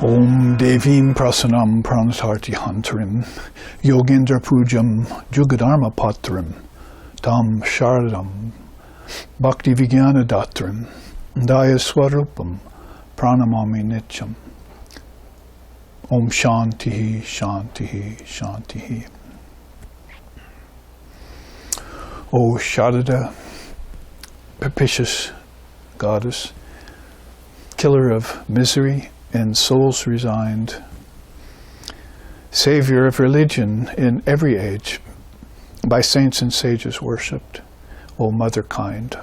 Om Devim Prasanam Pranasarti Hantarim Yogendra Pujam Jugadharma Patram Tam Sharadam Bhakti Vijnana Datram Daya Swarupam Pranamami Nityam. Om Shantihi Shantihi Shantihi. O Sharada, propitious goddess, killer of misery and souls resigned, savior of religion in every age, by saints and sages worshipped, O mother kind,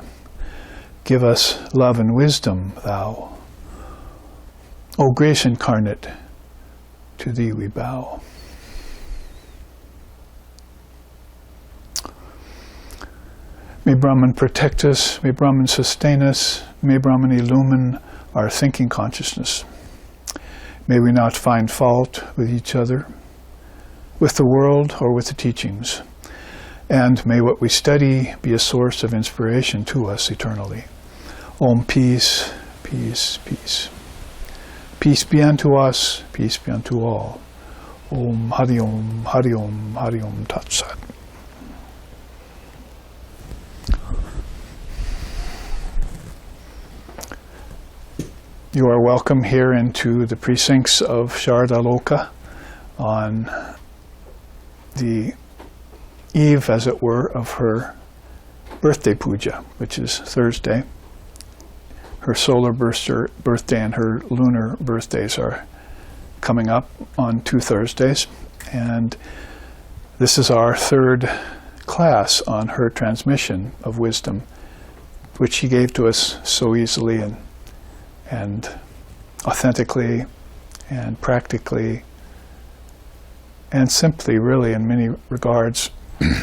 give us love and wisdom, thou. O grace incarnate, to thee we bow. May Brahman protect us, may Brahman sustain us, may Brahman illumine our thinking consciousness. May we not find fault with each other, with the world, or with the teachings. And may what we study be a source of inspiration to us eternally. Om peace, peace, peace. Peace be unto us, peace be unto all. Om Hari Om, Hari Om, Hari Om Tat Sat. You are welcome here into the precincts of Sharadaloka on the eve, as it were, of her birthday puja, which is Thursday. Her solar birthday and her lunar birthdays are coming up on 2 Thursdays. And this is our third class on her transmission of wisdom, which she gave to us so easily and authentically and practically and simply, really, in many regards.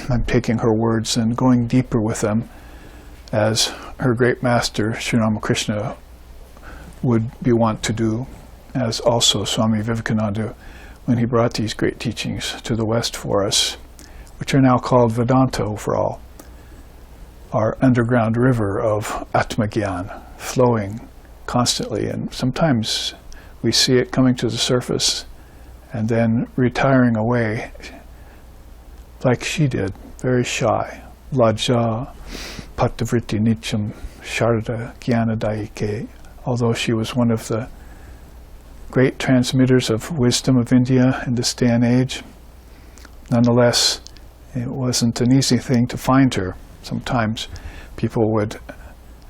I'm taking her words and going deeper with them, as her great master Sri Ramakrishna would be wont to do, as also Swami Vivekananda when he brought these great teachings to the West for us, which are now called Vedanta overall, our underground river of Atmagyan, flowing constantly, and sometimes we see it coming to the surface and then retiring away like she did, very shy. Lajja Pattavritti Nityam Sharada Jnanadayike. Although she was one of the great transmitters of wisdom of India in this day and age, nonetheless, it wasn't an easy thing to find her. Sometimes people would,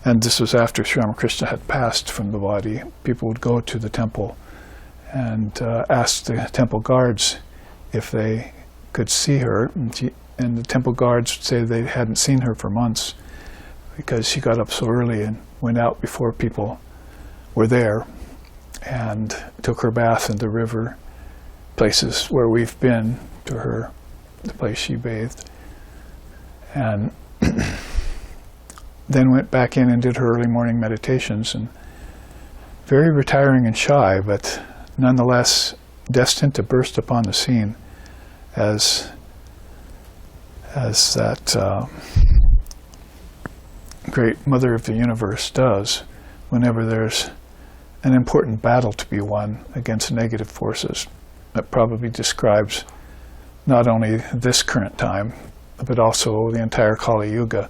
and this was after Sri Ramakrishna had passed from the body, people would go to the temple and ask the temple guards if they could see her, and the temple guards would say they hadn't seen her for months because she got up so early and went out before people were there and took her bath in the river, places where we've been to her, the place she bathed, and then went back in and did her early morning meditations, and very retiring and shy, but nonetheless destined to burst upon the scene as that great mother of the universe does whenever there's an important battle to be won against negative forces. That probably describes not only this current time, but also the entire Kali Yuga,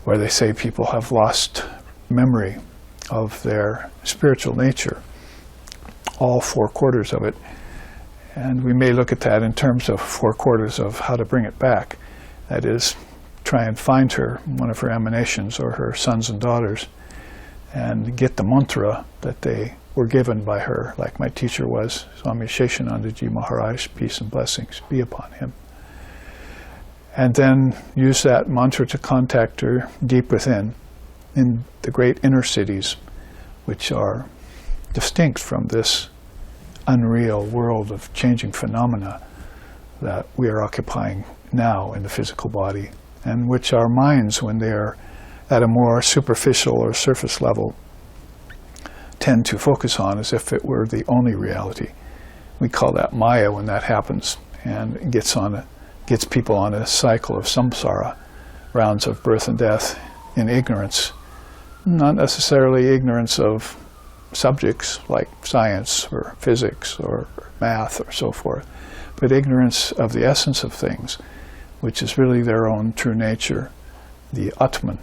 where they say people have lost memory of their spiritual nature, all 4 quarters of it. And we may look at that in terms of 4 quarters of how to bring it back. That is, try and find her, one of her emanations, or her sons and daughters, and get the mantra that they were given by her, like my teacher was, Swami Sheshanandaji Maharaj, peace and blessings be upon him. And then use that mantra to contact her deep within, in the great inner cities, which are distinct from this unreal world of changing phenomena that we are occupying now in the physical body, and which our minds, when they are at a more superficial or surface level, tend to focus on as if it were the only reality. We call that Maya when that happens, and it gets people on a cycle of samsara, rounds of birth and death in ignorance. Not necessarily ignorance of subjects like science or physics or math or so forth, but ignorance of the essence of things, which is really their own true nature, the Atman.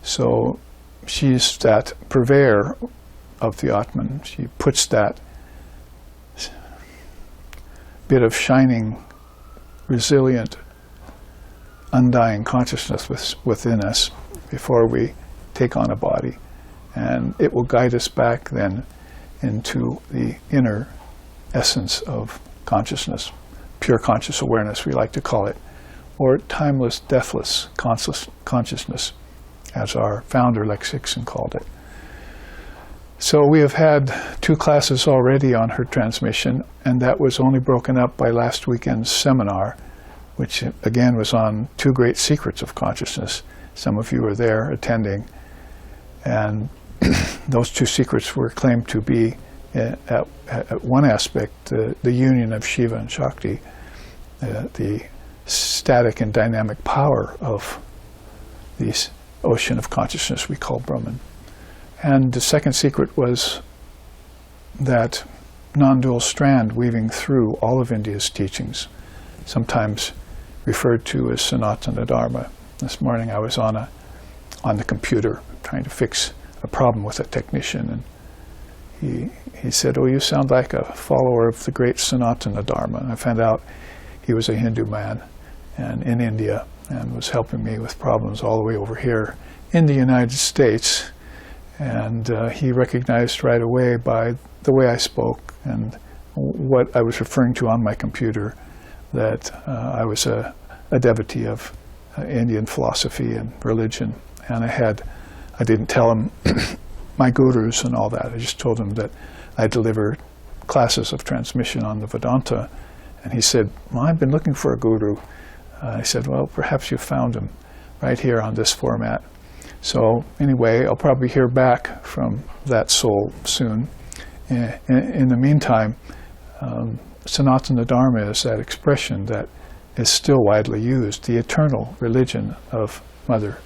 So she's that purveyor of the Atman. She puts that bit of shining, resilient, undying consciousness within us before we take on a body, and it will guide us back then into the inner essence of consciousness, pure conscious awareness we like to call it, or timeless, deathless consciousness, as our founder Lex Hixon called it. So we have had 2 classes already on her transmission, and that was only broken up by last weekend's seminar, which again was on 2 great secrets of consciousness. Some of you were there attending, and those 2 secrets were claimed to be, at one aspect, the union of Shiva and Shakti, the static and dynamic power of this ocean of consciousness we call Brahman. And the second secret was that non-dual strand weaving through all of India's teachings, sometimes referred to as Sanatana Dharma. This morning I was on the computer trying to fix a problem with a technician, and he said, "Oh, you sound like a follower of the great Sanatana Dharma." And I found out he was a Hindu man and in India, and was helping me with problems all the way over here in the United States. And he recognized right away by the way I spoke and what I was referring to on my computer that I was a devotee of Indian philosophy and religion. And I didn't tell him my gurus and all that. I just told him that I delivered classes of transmission on the Vedanta. And he said, "Well, I've been looking for a guru." I said, "Well, perhaps you found him right here on this format." So anyway, I'll probably hear back from that soul soon. In the meantime, Sanatana Dharma is that expression that is still widely used, the eternal religion of Mother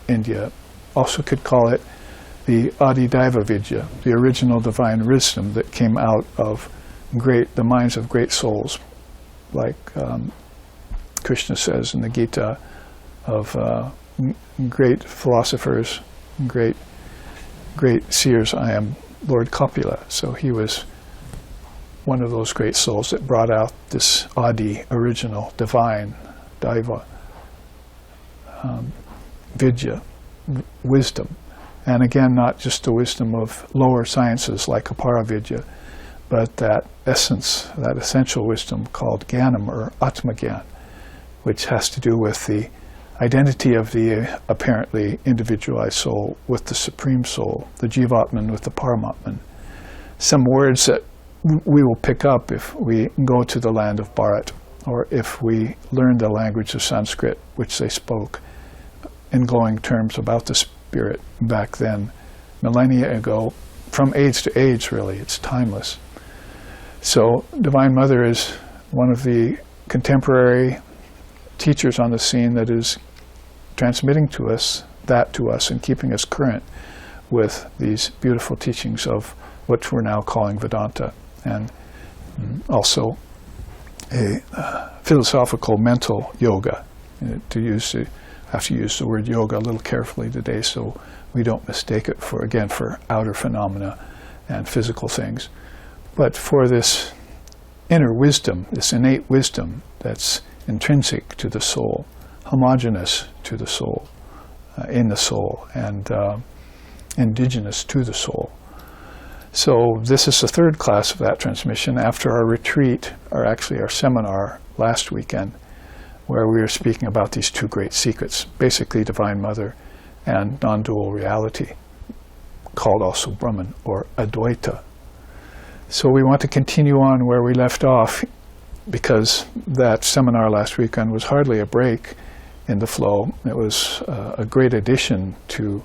India. Also could call it the Adi Daiva Vidya, the original divine wisdom that came out of the minds of great souls, like Krishna says in the Gita, of great philosophers, great seers. I am Lord Kapila. So he was one of those great souls that brought out this Adi, original, divine, Daiva, Vidya, wisdom. And again, not just the wisdom of lower sciences like Apara Vidya, but that essence, that essential wisdom called Gyanam or Atmagyan, which has to do with the identity of the apparently individualized soul with the Supreme Soul, the Jivatman with the Paramatman. Some words that we will pick up if we go to the land of Bharat, or if we learn the language of Sanskrit, which they spoke in glowing terms about the spirit back then, millennia ago, from age to age really, it's timeless. So Divine Mother is one of the contemporary teachers on the scene that is transmitting to us and keeping us current with these beautiful teachings of what we're now calling Vedanta, and also a philosophical mental yoga. I have to use the word yoga a little carefully today so we don't mistake it for outer phenomena and physical things, but for this inner wisdom, this innate wisdom that's intrinsic to the soul, homogeneous to the soul, in the soul, and indigenous to the soul. So this is the third class of that transmission after our retreat, or actually our seminar last weekend, where we were speaking about these 2 great secrets, basically Divine Mother and non-dual reality, called also Brahman or Advaita. So we want to continue on where we left off, because that seminar last weekend was hardly a break in the flow. It was a great addition to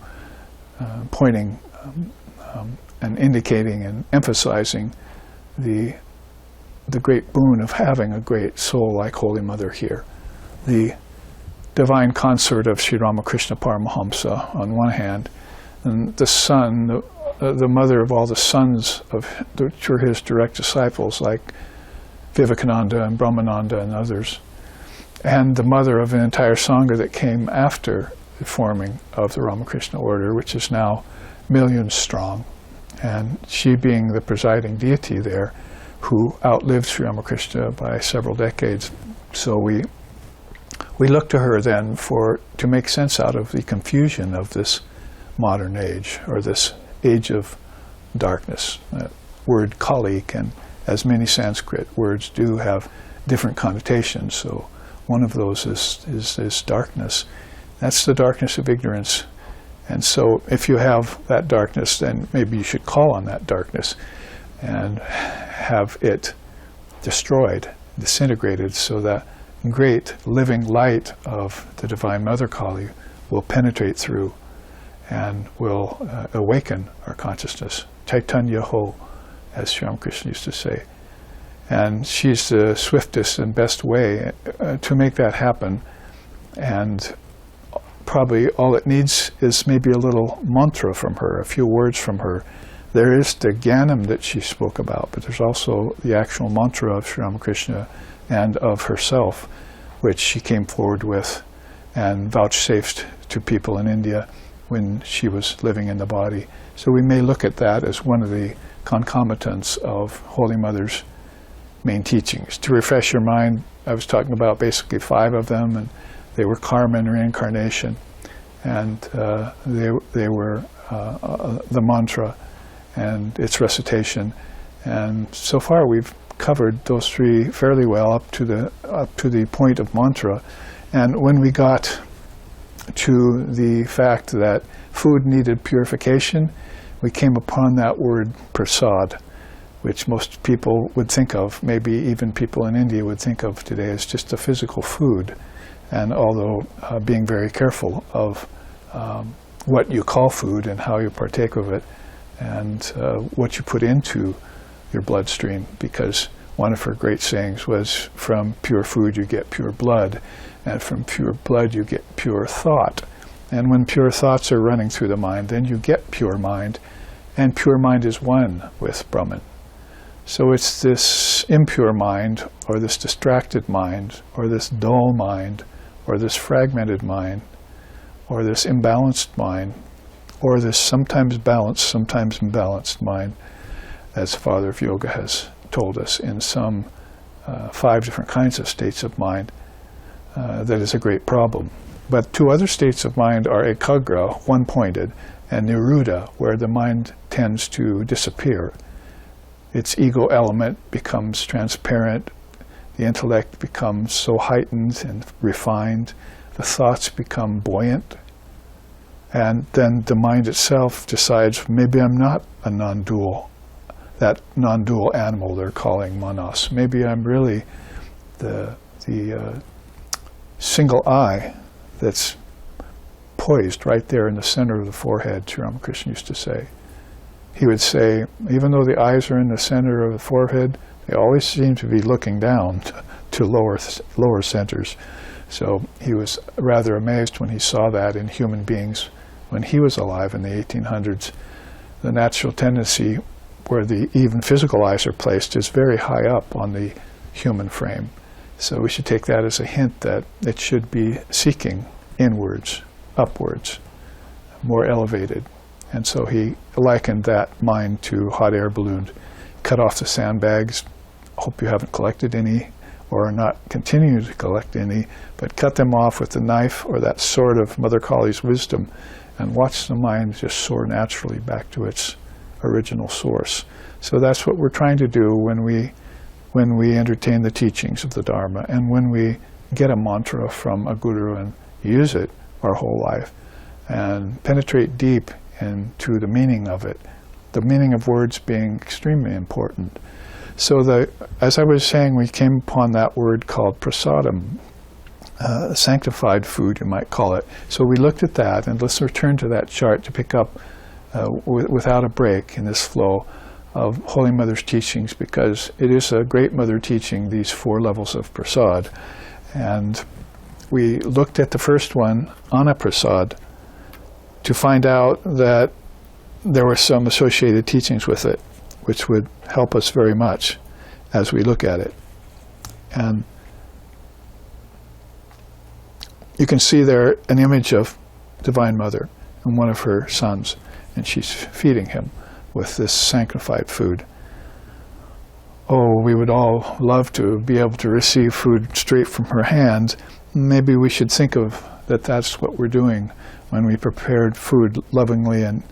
pointing and indicating and emphasizing the great boon of having a great soul like Holy Mother here. The divine consort of Sri Ramakrishna Paramahamsa on one hand, and the son the mother of all the sons of which were his direct disciples, like Vivekananda and Brahmananda and others, and the mother of an entire Sangha that came after the forming of the Ramakrishna order, which is now millions strong, and she being the presiding deity there, who outlived Sri Ramakrishna by several decades. So we look to her then to make sense out of the confusion of this modern age, or this age of darkness. That word Kali can, as many Sanskrit words do, have different connotations. So one of those is darkness. That's the darkness of ignorance. And so if you have that darkness, then maybe you should call on that darkness and have it destroyed, disintegrated, so that great living light of the Divine Mother Kali will penetrate through and will awaken our consciousness. Chaitanya Ho, as Sri Ramakrishna used to say. And she's the swiftest and best way to make that happen. And probably all it needs is maybe a little mantra from her, a few words from her. There is the Gyanam that she spoke about, but there's also the actual mantra of Sri Ramakrishna and of herself, which she came forward with and vouchsafed to people in India when she was living in the body. So we may look at that as one of the concomitants of Holy Mother's main teachings. To refresh your mind, I was talking about basically 5 of them, and they were karma and reincarnation, and they were the mantra and its recitation. And so far we've covered those 3 fairly well up to the point of mantra. And when we got to the fact that food needed purification, we came upon that word prasad, which most people would think of, maybe even people in India would think of today, as just a physical food. And although being very careful of what you call food and how you partake of it, and what you put into your bloodstream, because one of her great sayings was, from pure food you get pure blood, and from pure blood you get pure thought. And when pure thoughts are running through the mind, then you get pure mind, and pure mind is one with Brahman. So it's this impure mind, or this distracted mind, or this dull mind, or this fragmented mind, or this imbalanced mind, or this sometimes balanced, sometimes imbalanced mind, as Father of Yoga has told us in some 5 different kinds of states of mind, that is a great problem. But 2 other states of mind are ekagra, one-pointed, and niruddha, where the mind tends to disappear. Its ego element becomes transparent, the intellect becomes so heightened and refined, the thoughts become buoyant, and then the mind itself decides, maybe I'm not a non-dual, that non-dual animal they're calling manas. Maybe I'm really the single eye that's poised right there in the center of the forehead, Sri Ramakrishna used to say. He would say, even though the eyes are in the center of the forehead, they always seem to be looking down to lower centers. So he was rather amazed when he saw that in human beings when he was alive in the 1800s. The natural tendency where the even physical eyes are placed is very high up on the human frame. So we should take that as a hint that it should be seeking inwards, upwards, more elevated. And so he likened that mind to hot air balloons. Cut off the sandbags. Hope you haven't collected any, or are not continuing to collect any, but cut them off with the knife or that sword of Mother Kali's wisdom, and watch the mind just soar naturally back to its original source. So that's what we're trying to do when we entertain the teachings of the Dharma, and when we get a mantra from a guru and use it our whole life, and penetrate deep into the meaning of it, the meaning of words being extremely important. So as I was saying, we came upon that word called prasadam, sanctified food, you might call it. So we looked at that, and let's return to that chart to pick up without a break in this flow of Holy Mother's teachings, because it is a great Mother teaching, these 4 levels of prasad. And we looked at the first one, Anaprasad, to find out that there were some associated teachings with it, which would help us very much as we look at it. And you can see there an image of Divine Mother and one of her sons, and she's feeding him with this sanctified food. Oh, we would all love to be able to receive food straight from her hand. Maybe we should think of that that's what we're doing when we prepared food lovingly and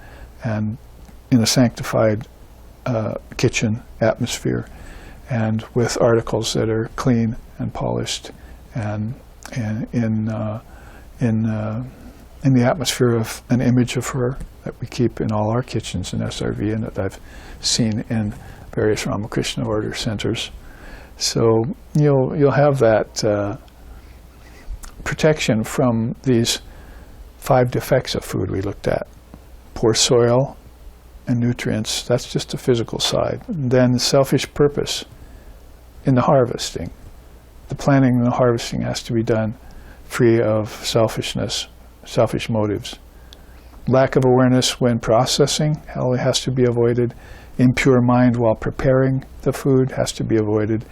in a sanctified kitchen atmosphere, and with articles that are clean and polished, and in the atmosphere of an image of her that we keep in all our kitchens in SRV, and that I've seen in various Ramakrishna order centers. So you'll have that protection from these 5 defects of food we looked at. Poor soil and nutrients, that's just the physical side. And then selfish purpose in the harvesting. The planting and the harvesting has to be done free of selfishness, selfish motives. Lack of awareness when processing has to be avoided. Impure mind while preparing the food has to be avoided.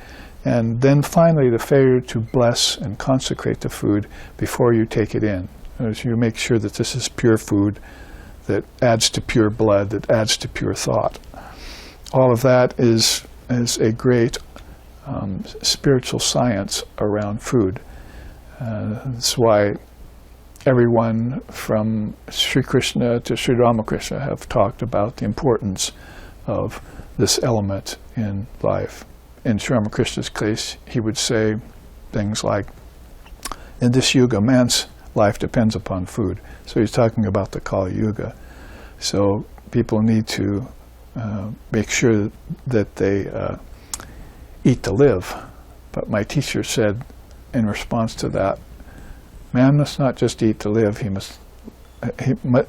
And then finally, the failure to bless and consecrate the food before you take it in. As you make sure that this is pure food that adds to pure blood, that adds to pure thought. All of that is a great spiritual science around food. That's why everyone from Sri Krishna to Sri Ramakrishna have talked about the importance of this element in life. In Sri Ramakrishna's case, he would say things like, in this yuga, man's life depends upon food. So he's talking about the Kali Yuga. So people need to make sure that they eat to live. But my teacher said in response to that, man must not just eat to live,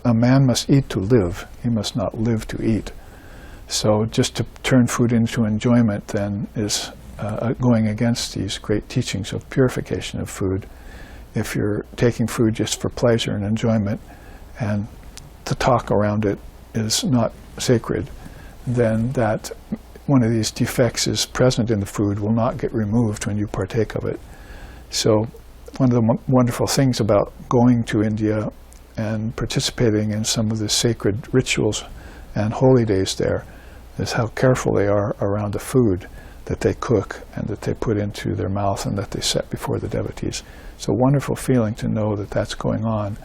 a man must eat to live, he must not live to eat. So just to turn food into enjoyment then is going against these great teachings of purification of food. If you're taking food just for pleasure and enjoyment, and the talk around it is not sacred, then that one of these defects is present in the food will not get removed when you partake of it. So one of the wonderful things about going to India and participating in some of the sacred rituals and holy days there is how careful they are around the food that they cook and that they put into their mouth and that they set before the devotees. It's a wonderful feeling to know that that's going on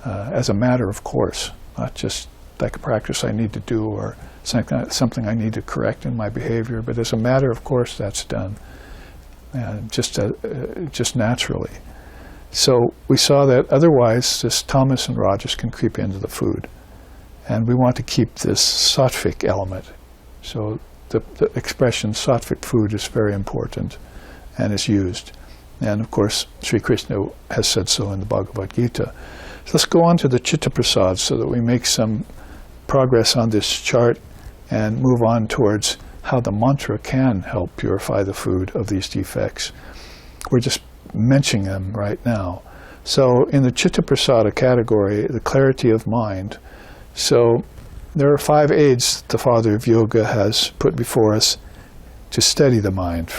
as a matter of course, not just like a practice I need to do or something I need to correct in my behavior, but as a matter of course that's done, just naturally. So we saw that otherwise this tamas and rajas can creep into the food, and we want to keep this sattvic element. So the expression sattvic food is very important and is used. And of course, Sri Krishna has said so in the Bhagavad Gita. So let's go on to the Chitta Prasad so that we make some progress on this chart and move on towards how the mantra can help purify the food of these defects. We're just mentioning them right now. So in the Chitta Prasada category, the clarity of mind, so there are 5 aids the Father of Yoga has put before us to steady the mind.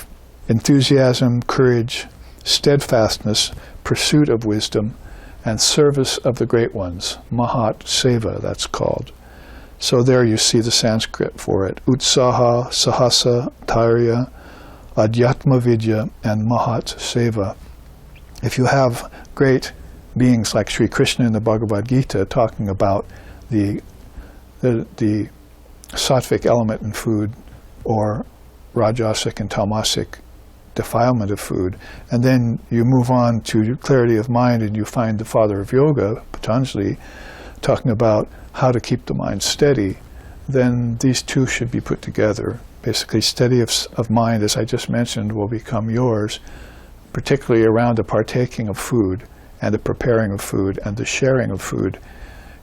Enthusiasm, courage, steadfastness, pursuit of wisdom, and service of the great ones. Mahat Seva, that's called. So there you see the Sanskrit for it. Utsaha, Sahasa, Tairya, Adhyatma Vidya, and Mahat Seva. If you have great beings like Sri Krishna in the Bhagavad Gita talking about the sattvic element in food, or rajasic and tamasic defilement of food, and then you move on to clarity of mind and you find the Father of Yoga, Patanjali, talking about how to keep the mind steady, then these two should be put together. Basically, steady of mind, as I just mentioned, will become yours, particularly around the partaking of food and the preparing of food and the sharing of food.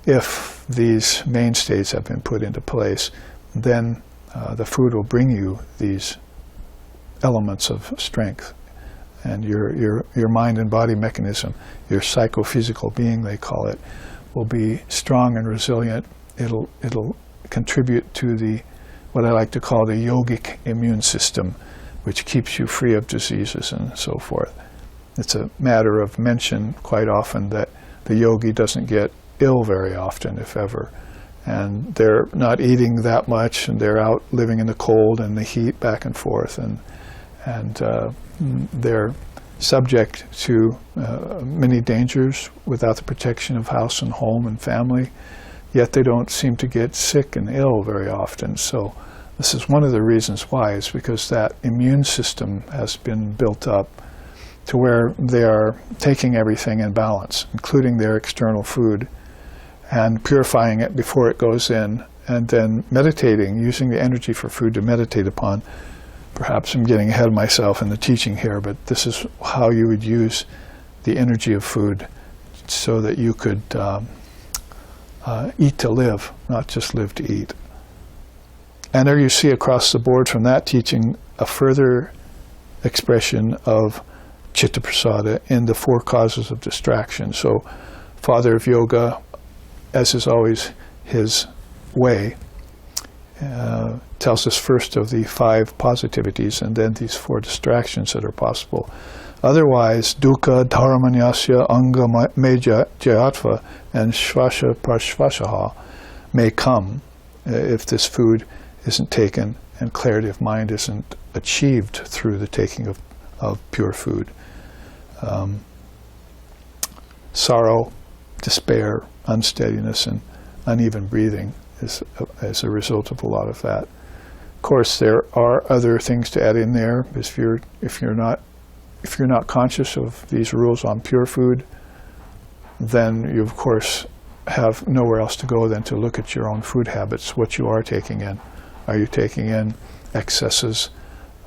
If these mainstays have been put into place, then the food will bring you these elements of strength, and your mind and body mechanism, your psychophysical being, they call it, will be strong and resilient. It'll contribute to the, what I like to call the yogic immune system, which keeps you free of diseases and so forth. It's a matter of mention quite often that the yogi doesn't get ill very often, if ever. And they're not eating that much, and they're out living in the cold and the heat back and forth, and they're subject to many dangers without the protection of house and home and family, yet they don't seem to get sick and ill very often. So this is one of the reasons why, is because that immune system has been built up to where they are taking everything in balance, including their external food, and purifying it before it goes in, and then meditating, using the energy for food to meditate upon. Perhaps I'm getting ahead of myself in the teaching here, but this is how you would use the energy of food so that you could eat to live, not just live to eat. And there you see across the board from that teaching a further expression of Chitta Prasada in the 4 causes of distraction. So Father of Yoga, as is always his way, tells us first of the 5 positivities and then these 4 distractions that are possible. Otherwise, dukkha, dharmanyasya, anga meja jayatva, and shvasha prashvashaha may come if this food isn't taken and clarity of mind isn't achieved through the taking of pure food. Sorrow, despair, unsteadiness, and uneven breathing is as a result of a lot of that. Of course, there are other things to add in there. If you're not conscious of these rules on pure food, then you of course have nowhere else to go than to look at your own food habits, what you are taking in. Are you taking in excesses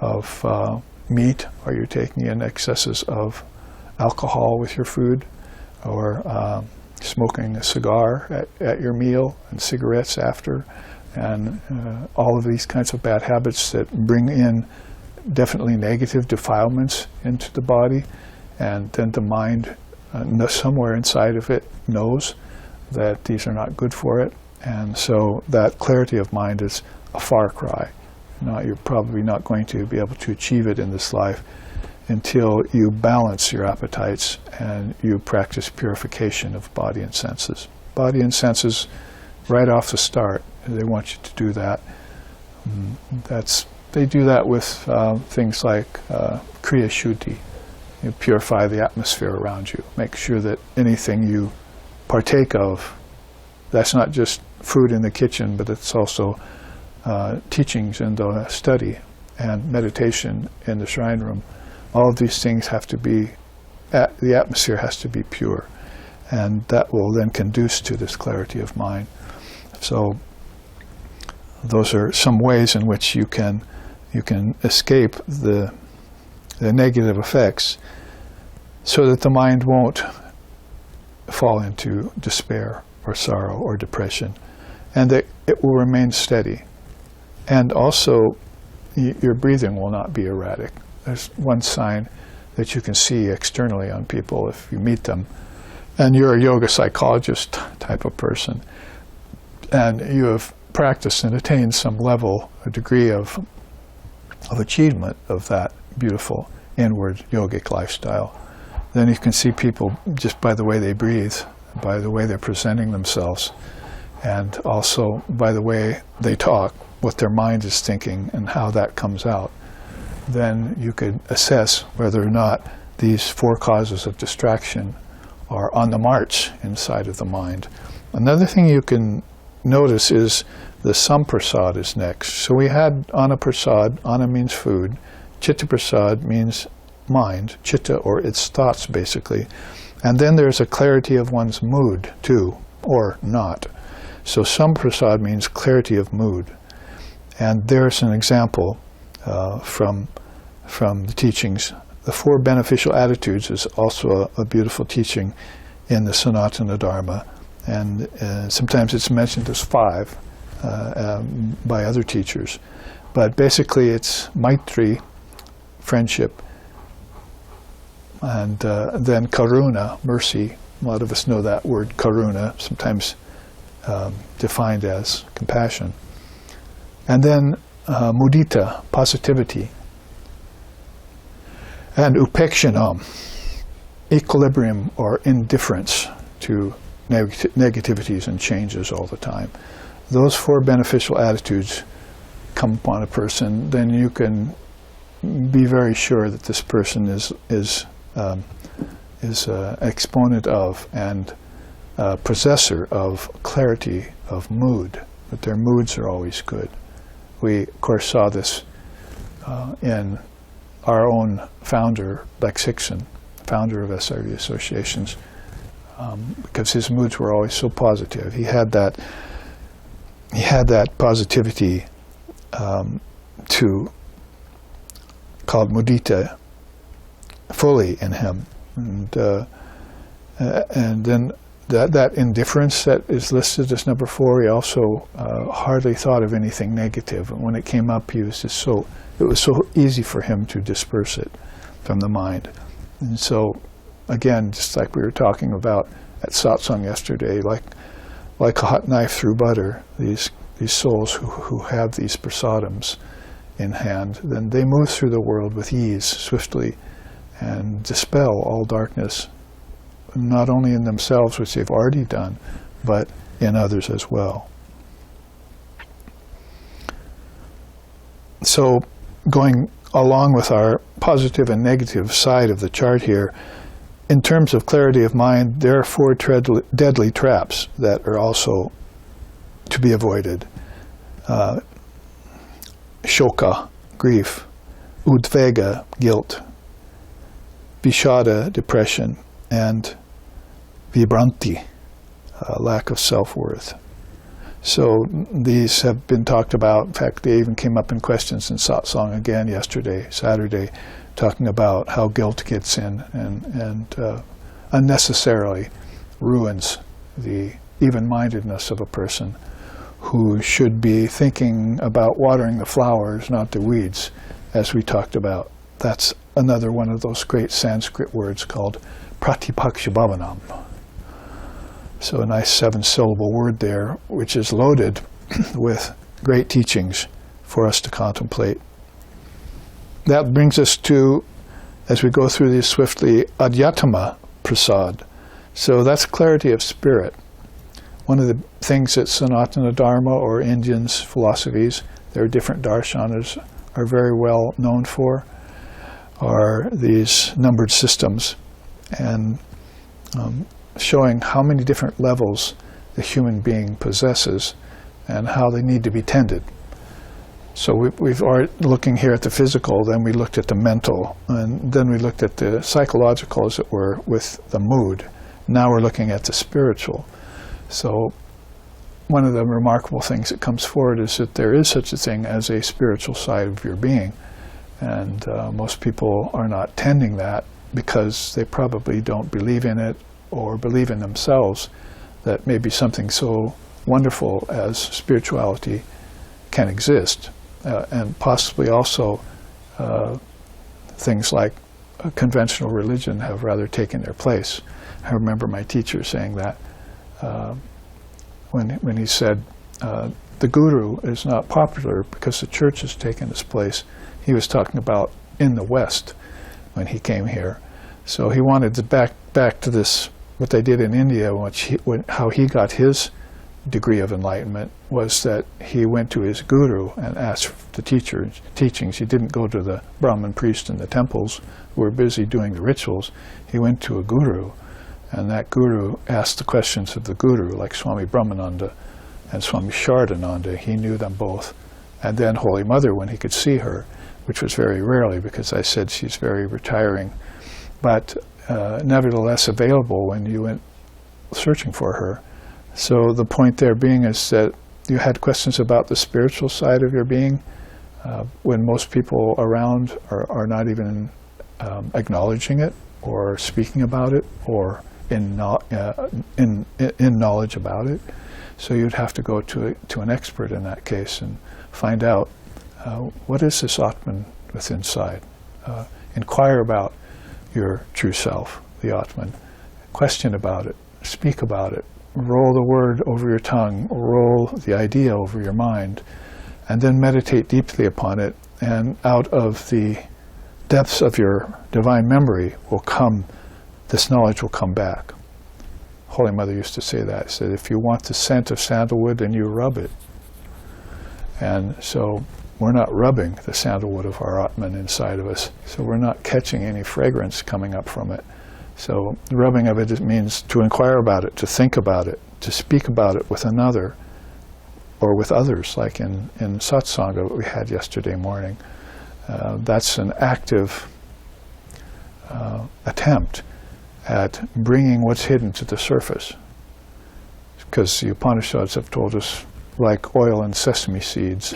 of meat? Are you taking in excesses of alcohol with your food? Or smoking a cigar at your meal and cigarettes after, and all of these kinds of bad habits that bring in definitely negative defilements into the body, and then the mind somewhere inside of it knows that these are not good for it, and so that clarity of mind is a far cry. You're probably not going to be able to achieve it in this life until you balance your appetites and you practice purification of body and senses. Body and senses, right off the start, they want you to do that. They do that with things like Kriya Shuddhi. You purify the atmosphere around you. Make sure that anything you partake of, that's not just food in the kitchen, but it's also teachings in the study and meditation in the shrine room. All of these things have to be, the atmosphere has to be pure, and that will then conduce to this clarity of mind. So those are some ways in which you can escape the negative effects so that the mind won't fall into despair or sorrow or depression, and that it will remain steady. And also, your breathing will not be erratic. There's one sign that you can see externally on people if you meet them, and you're a yoga psychologist type of person, and you have practiced and attained some level, a degree of achievement of that beautiful inward yogic lifestyle. Then you can see people just by the way they breathe, by the way they're presenting themselves, and also by the way they talk, what their mind is thinking and how that comes out. Then you could assess whether or not these 4 causes of distraction are on the march inside of the mind. Another thing you can notice is the samprasad is next. So we had anaprasad. Ana means food. Chitta prasad means mind, chitta, or its thoughts basically. And then there's a clarity of one's mood too, or not. So samprasad means clarity of mood. And there's an example from the teachings. The 4 beneficial attitudes is also a beautiful teaching in the Sanatana Dharma, and sometimes it's mentioned as 5 by other teachers. But basically it's Maitri, friendship, and then Karuna, mercy. A lot of us know that word Karuna. Sometimes defined as compassion. And then mudita, positivity. And upekshanam, equilibrium or indifference to negativities and changes all the time. Those 4 beneficial attitudes come upon a person, then you can be very sure that this person is exponent of and possessor of clarity of mood, that their moods are always good. We, of course, saw this in our own founder, Lex Hickson, founder of SRV Associations, because his moods were always so positive. He had that positivity called mudita fully in him, and then that indifference that is listed as number 4. He also hardly thought of anything negative, and when it came up, it was so easy for him to disperse it from the mind. And so, again, just like we were talking about at satsang yesterday, like a hot knife through butter, these souls who have these prasadams in hand, then they move through the world with ease, swiftly, and dispel all darkness, not only in themselves, which they've already done, but in others as well. So, going along with our positive and negative side of the chart here, in terms of clarity of mind, there are 4 deadly traps that are also to be avoided. Shoka, grief; udvega, guilt; vishada, depression; and vibranti, lack of self-worth. So these have been talked about. In fact, they even came up in questions in satsang again yesterday, Saturday, talking about how guilt gets in and unnecessarily ruins the even-mindedness of a person who should be thinking about watering the flowers, not the weeds, as we talked about. That's another one of those great Sanskrit words called pratipakshabhavanam. So a nice 7-syllable word there, which is loaded with great teachings for us to contemplate. That brings us to, as we go through these swiftly, adhyatama prasad. So that's clarity of spirit. One of the things that Sanatana Dharma or Indians' philosophies, there are different darshanas, are very well known for, are these numbered systems, and showing how many different levels the human being possesses and how they need to be tended. So we've already looking here at the physical, then we looked at the mental, and then we looked at the psychological, as it were, with the mood. Now we're looking at the spiritual. So one of the remarkable things that comes forward is that there is such a thing as a spiritual side of your being, and most people are not tending that because they probably don't believe in it or believe in themselves that maybe something so wonderful as spirituality can exist, and possibly also things like conventional religion have rather taken their place. I remember my teacher saying that when he said the guru is not popular because the church has taken its place. He was talking about in the West when he came here. So he wanted to back to this, what they did in India, how he got his degree of enlightenment was that he went to his guru and asked the teachings. He didn't go to the Brahmin priest in the temples who were busy doing the rituals. He went to a guru, and that guru asked the questions of the guru, like Swami Brahmananda and Swami Shardananda. He knew them both. And then Holy Mother, when he could see her, which was very rarely because I said she's very retiring, but nevertheless available when you went searching for her. So the point there being is that you had questions about the spiritual side of your being when most people around are not even acknowledging it or speaking about it or in knowledge about it. So you'd have to go to an expert in that case and find out what is this Atman within inside. Inquire about your true self, the Atman. Question about it, speak about it, roll the word over your tongue, roll the idea over your mind, and then meditate deeply upon it, and out of the depths of your divine memory will come, this knowledge will come back. Holy Mother used to say that. She said, if you want the scent of sandalwood, then you rub it. And so we're not rubbing the sandalwood of our Atman inside of us, so we're not catching any fragrance coming up from it. So the rubbing of it means to inquire about it, to think about it, to speak about it with another or with others, like in satsanga that we had yesterday morning. That's an active attempt at bringing what's hidden to the surface. Because the Upanishads have told us, like oil and sesame seeds,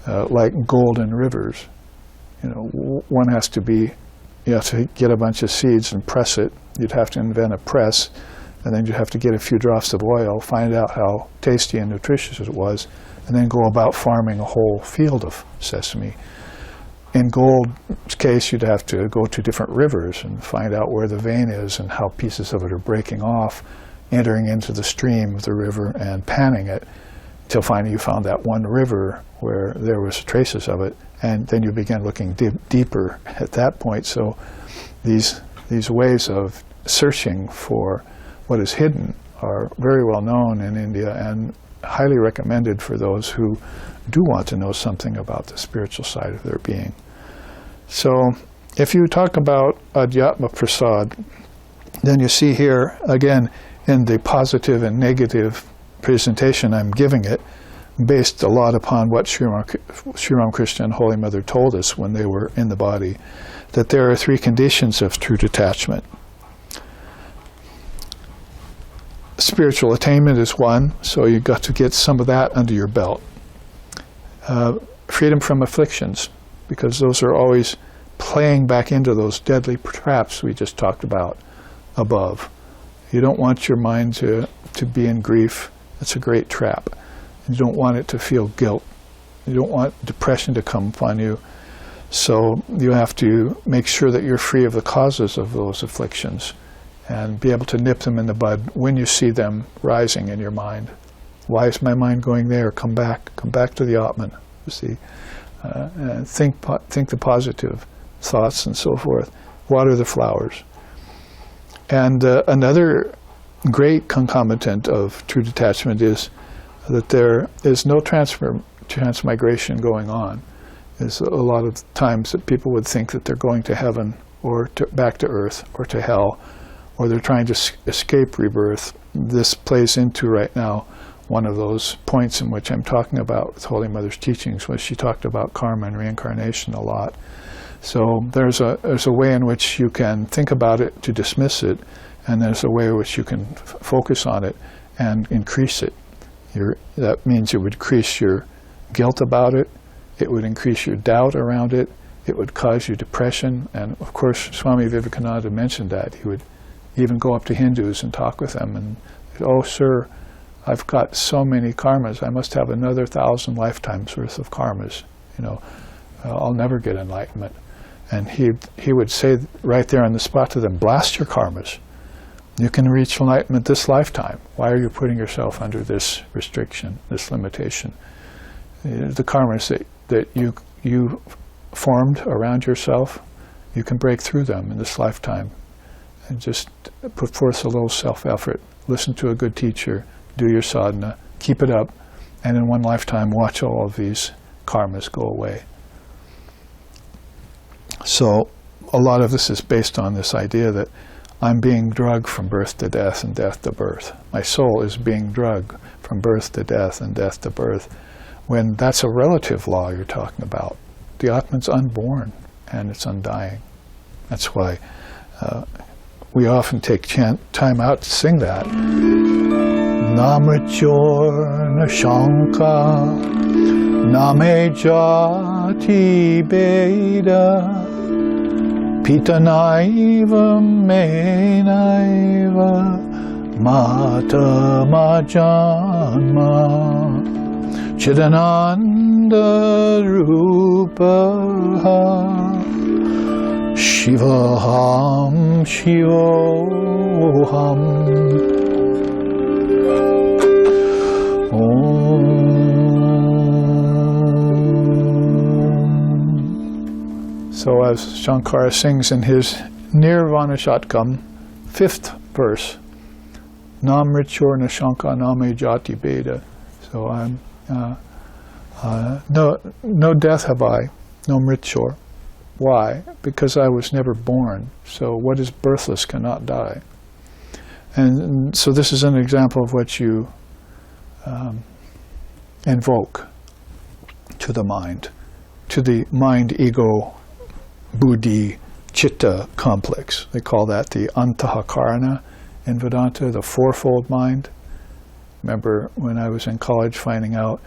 like golden rivers. You know, one has to be, you have to get a bunch of seeds and press it. You'd have to invent a press, and then you'd have to get a few drops of oil, find out how tasty and nutritious it was, and then go about farming a whole field of sesame. In gold's case, you'd have to go to different rivers and find out where the vein is and how pieces of it are breaking off, entering into the stream of the river and panning it, until finally you found that one river where there was traces of it, and then you began looking deeper at that point. So these ways of searching for what is hidden are very well known in India and highly recommended for those who do want to know something about the spiritual side of their being. So if you talk about Adhyatma Prasad, then you see here, again, in the positive and negative presentation I'm giving it, based a lot upon what Sri Ramakrishna and Holy Mother told us when they were in the body, that there are three conditions of true detachment. Spiritual attainment is one, so you've got to get some of that under your belt. Freedom from afflictions, because those are always playing back into those deadly traps we just talked about above. You don't want your mind to be in grief. It's a great trap. You don't want it to feel guilt. You don't want depression to come upon you. So you have to make sure that you're free of the causes of those afflictions and be able to nip them in the bud when you see them rising in your mind. Why is my mind going there? Come back to the Atman. You see, and think the positive thoughts and so forth. Water the flowers. And another great concomitant of true detachment is that there is no transmigration going on. There's a lot of times that people would think that they're going to heaven or back to earth or to hell, or they're trying to escape rebirth. This plays into right now one of those points in which I'm talking about with Holy Mother's teachings, where she talked about karma and reincarnation a lot. So there's a way in which you can think about it to dismiss it, and there's a way in which you can focus on it and increase it. That means it would increase your guilt about it, it would increase your doubt around it, it would cause you depression, and of course Swami Vivekananda mentioned that. He would even go up to Hindus and talk with them and, oh sir, I've got so many karmas, I must have another 1,000 lifetimes worth of karmas, you know, I'll never get enlightenment. And he would say right there on the spot to them, blast your karmas. You can reach enlightenment this lifetime. Why are you putting yourself under this restriction, this limitation? The karmas that you formed around yourself, you can break through them in this lifetime. And just put forth a little self-effort. Listen to a good teacher. Do your sadhana. Keep it up. And in one lifetime, watch all of these karmas go away. So a lot of this is based on this idea that I'm being drugged from birth to death and death to birth. My soul is being drugged from birth to death and death to birth, when that's a relative law you're talking about. The Atman's unborn and it's undying. That's why we often take time out to sing that. Namachor na shanka, name jati beda, Pita naiva me naiva mata majanma Chidananda rupaha Shivaham shivoham Om. So as Shankara sings in his Nirvana Shatkam, 5th verse, Nam Richor na Shanka Name Jati Beda. So I'm no death have I, no Richor. Why? Because I was never born. So what is birthless cannot die. And so this is an example of what you invoke to the mind ego, buddhi, chitta complex. They call that the antahakarana in Vedanta, the fourfold mind. Remember when I was in college finding out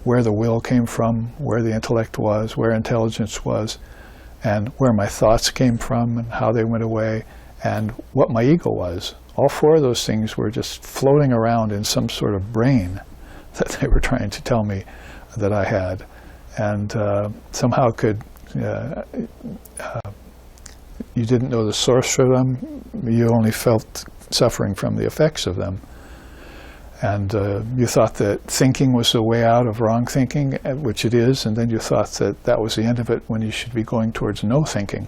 where the will came from, where the intellect was, where intelligence was, and where my thoughts came from and how they went away, and what my ego was. All 4 of those things were just floating around in some sort of brain that they were trying to tell me that I had, and somehow could, you didn't know the source for them, you only felt suffering from the effects of them. And you thought that thinking was the way out of wrong thinking, which it is, and then you thought that that was the end of it when you should be going towards no thinking,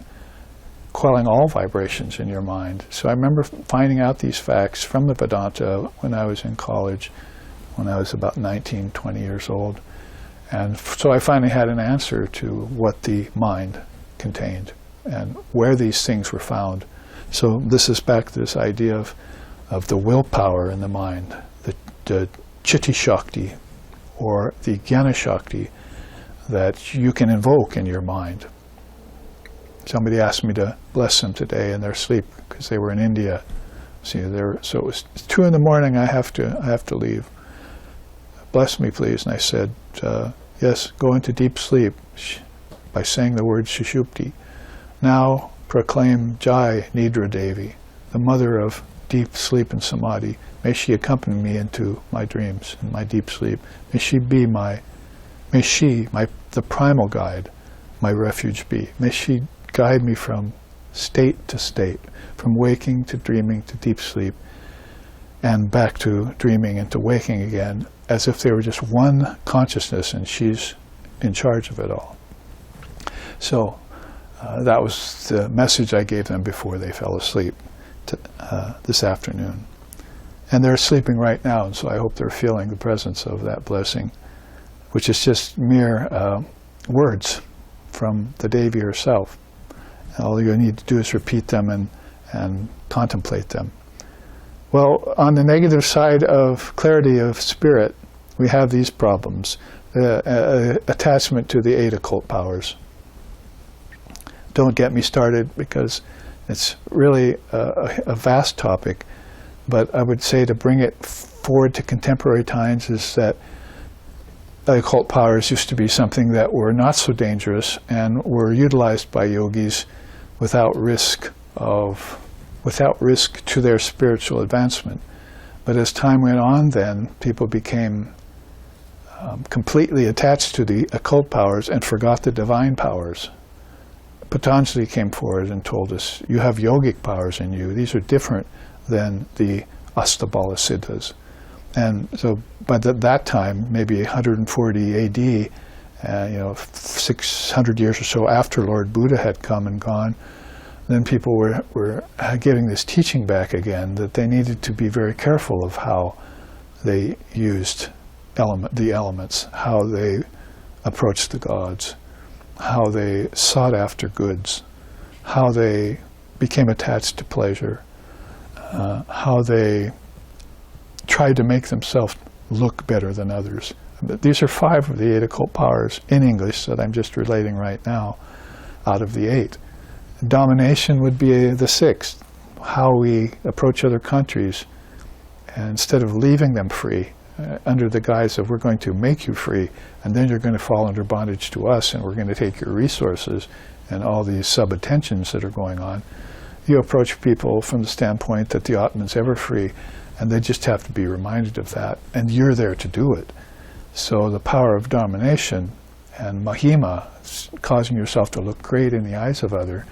quelling all vibrations in your mind. So I remember finding out these facts from the Vedanta when I was in college, when I was about 19, 20 years old. And so I finally had an answer to what the mind contained and where these things were found. So this is back to this idea of the willpower in the mind, the chitti shakti, or the jnana shakti, that you can invoke in your mind. Somebody asked me to bless them today in their sleep because they were in India. So it was 2 in the morning. I have to leave. Bless me, please. And I said, yes, go into deep sleep by saying the word Shishupti. Now proclaim Jai Nidra Devi, the mother of deep sleep and samadhi. May she accompany me into my dreams and my deep sleep. May she be the primal guide, my refuge be. May she guide me from state to state, from waking to dreaming to deep sleep, and back to dreaming and to waking again, as if they were just one consciousness and she's in charge of it all. So that was the message I gave them before they fell asleep this afternoon. And they're sleeping right now, and so I hope they're feeling the presence of that blessing, which is just mere words from the Devi herself. All you need to do is repeat them and contemplate them. Well, on the negative side of clarity of spirit, we have these problems. Attachment to the 8 occult powers. Don't get me started because it's really a vast topic, but I would say to bring it forward to contemporary times is that the occult powers used to be something that were not so dangerous and were utilized by yogis without risk to their spiritual advancement. But as time went on, then people became completely attached to the occult powers and forgot the divine powers. Patanjali came forward and told us, you have yogic powers in you. These are different than the Astabala Siddhas. And so by that time, maybe 140 AD, 600 years or so after Lord Buddha had come and gone, then people were getting this teaching back again, that they needed to be very careful of how they used the elements, how they approached the gods, how they sought after goods, how they became attached to pleasure, how they tried to make themselves look better than others. But these are 5 of the 8 occult powers in English that I'm just relating right now out of the 8. Domination would be the 6th, how we approach other countries, and instead of leaving them free, under the guise of we're going to make you free, and then you're going to fall under bondage to us, and we're going to take your resources and all these sub-attentions that are going on. You approach people from the standpoint that the Atman's ever free, and they just have to be reminded of that, and you're there to do it. So the power of domination and mahima, causing yourself to look great in the eyes of others,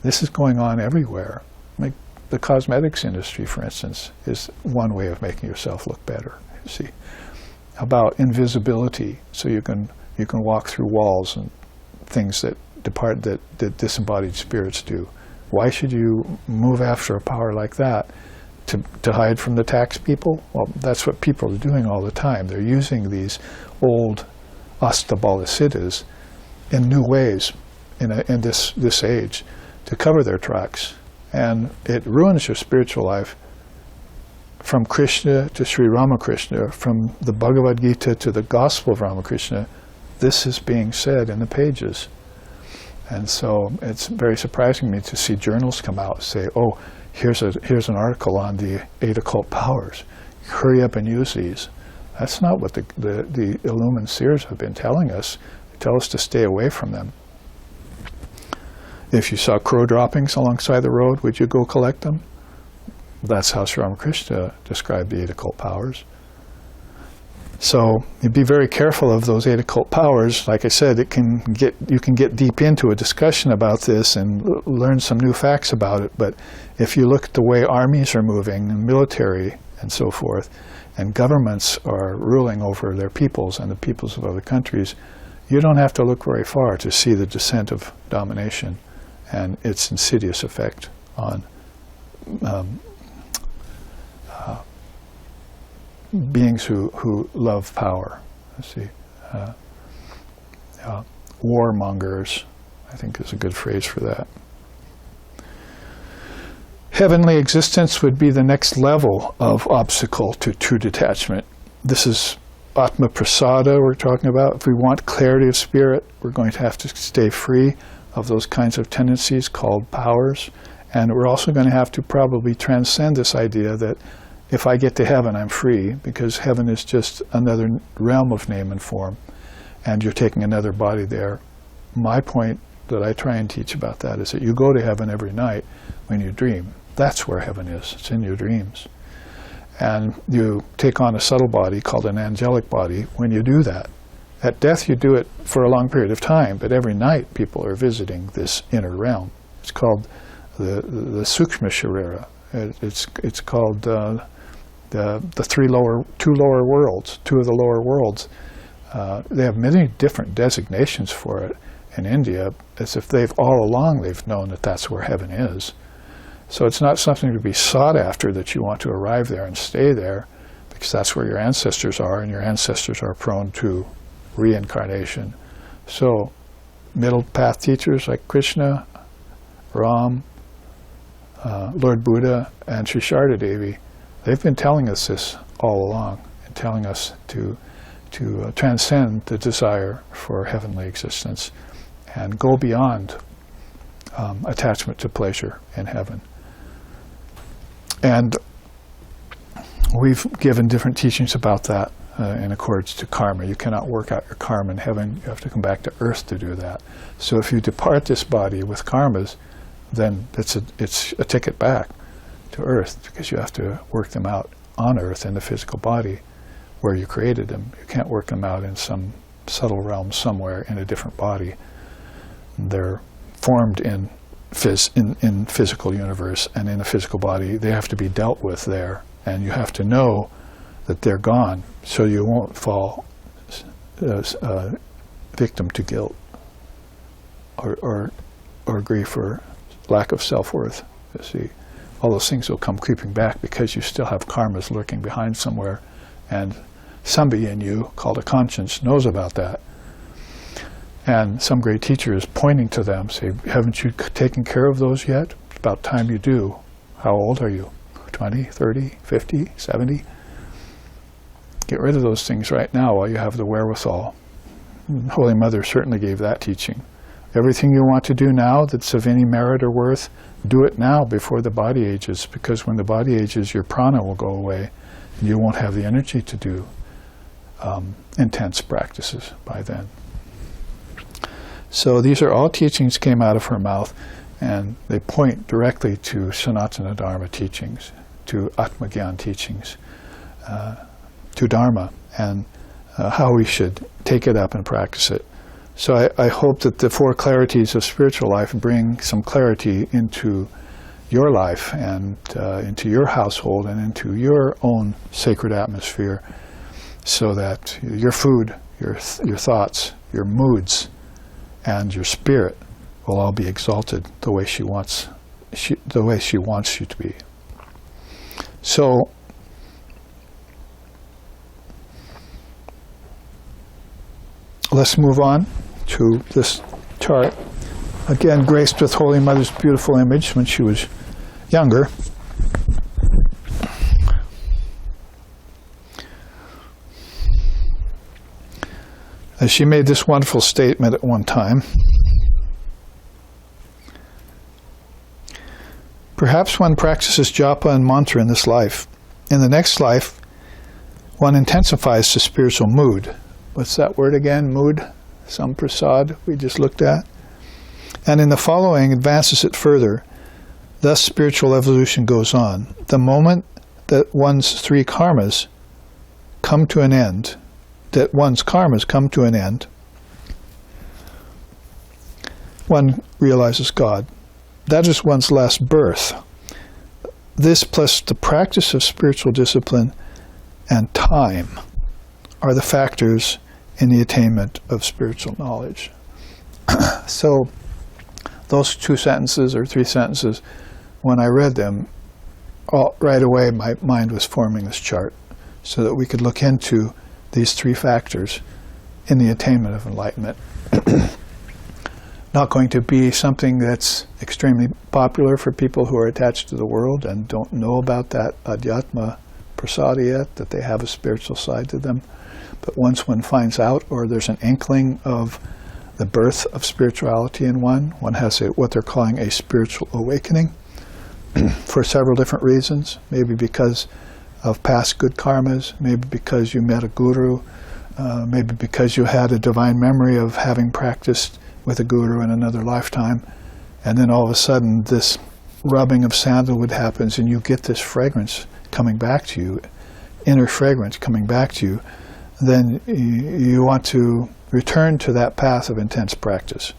this is going on everywhere. Like the cosmetics industry, for instance, is one way of making yourself look better, you see. about invisibility, so you can walk through walls and things that disembodied spirits do. Why should you move after a power like that? To hide from the tax people? Well, that's what people are doing all the time. They're using these old Astabalasiddhas in new ways in this age to cover their tracks. And it ruins your spiritual life. From Krishna to Sri Ramakrishna, from the Bhagavad Gita to the Gospel of Ramakrishna, this is being said in the pages. And so it's very surprising to me to see journals come out and say, oh, here's an article on the 8 occult powers. Hurry up and use these. That's not what the illumined seers have been telling us. They tell us to stay away from them. If you saw crow droppings alongside the road, would you go collect them? That's how Sri Ramakrishna described the 8 occult powers. So you be very careful of those 8 occult powers. Like I said, you can get deep into a discussion about this and learn some new facts about it. But if you look at the way armies are moving, and military and so forth, and governments are ruling over their peoples and the peoples of other countries, you don't have to look very far to see the descent of domination and its insidious effect on beings who love power. Let's see. Warmongers, I think, is a good phrase for that. Heavenly existence would be the next level of obstacle to true detachment. This is Atma Prasada we're talking about. If we want clarity of spirit, we're going to have to stay free of those kinds of tendencies called powers. And we're also going to have to probably transcend this idea that if I get to heaven, I'm free, because heaven is just another realm of name and form, and you're taking another body there. My point that I try and teach about that is that you go to heaven every night when you dream. That's where heaven is. It's in your dreams. And you take on a subtle body called an angelic body when you do that. At death, you do it for a long period of time, but every night people are visiting this inner realm. It's called the Sukshma Sharira. It's called the two lower worlds, two of the lower worlds. They have many different designations for it in India, as if all along they've known that that's where heaven is. So it's not something to be sought after that you want to arrive there and stay there, because that's where your ancestors are, and your ancestors are prone to reincarnation. So middle path teachers like Krishna, Ram, Lord Buddha, and Sri Sharda Devi, they've been telling us this all along, and telling us to transcend the desire for heavenly existence and go beyond attachment to pleasure in heaven. And we've given different teachings about that in accordance to karma. You cannot work out your karma in heaven. You have to come back to earth to do that. So if you depart this body with karmas, then it's a ticket back to earth, because you have to work them out on earth in the physical body where you created them. You can't work them out in some subtle realm somewhere in a different body. They're formed in physical universe, and in a physical body they have to be dealt with there, and you have to know that they're gone, so you won't fall victim to guilt or grief or lack of self-worth. You see, all those things will come creeping back because you still have karmas lurking behind somewhere, and somebody in you called a conscience knows about that. And some great teacher is pointing to them, say, haven't you taken care of those yet? It's about time you do. How old are you? 20, 30, 50, 70? Get rid of those things right now while you have the wherewithal. Holy Mother certainly gave that teaching. Everything you want to do now that's of any merit or worth, do it now before the body ages, because when the body ages, your prana will go away, and you won't have the energy to do intense practices by then. So these are all teachings came out of her mouth, and they point directly to Sanatana Dharma teachings, to Atmagyan teachings, to Dharma, and how we should take it up and practice it. So I hope that the 4 clarities of spiritual life bring some clarity into your life and into your household and into your own sacred atmosphere, so that your food, your thoughts, your moods, and your spirit will all be exalted the way she wants you to be. So let's move on to this chart. Again, graced with Holy Mother's beautiful image when she was younger. As she made this wonderful statement at one time. Perhaps one practices japa and mantra in this life. In the next life, one intensifies the spiritual mood. What's that word again? Mood? Samprasad we just looked at. And in the following, advances it further. Thus spiritual evolution goes on. The moment that one's three karmas come to an end, one realizes God. That is one's last birth. This plus the practice of spiritual discipline and time are the factors in the attainment of spiritual knowledge. So those 2 sentences or 3 sentences, when I read them, right away my mind was forming this chart so that we could look into these 3 factors in the attainment of enlightenment. Not going to be something that's extremely popular for people who are attached to the world and don't know about that adhyatma prasada yet, that they have a spiritual side to them. But once one finds out, or there's an inkling of the birth of spirituality in one has what they're calling a spiritual awakening for several different reasons. Maybe because of past good karmas, maybe because you met a guru, maybe because you had a divine memory of having practiced with a guru in another lifetime, and then all of a sudden this rubbing of sandalwood happens and you get this fragrance coming back to you, inner fragrance coming back to you, then you want to return to that path of intense practice.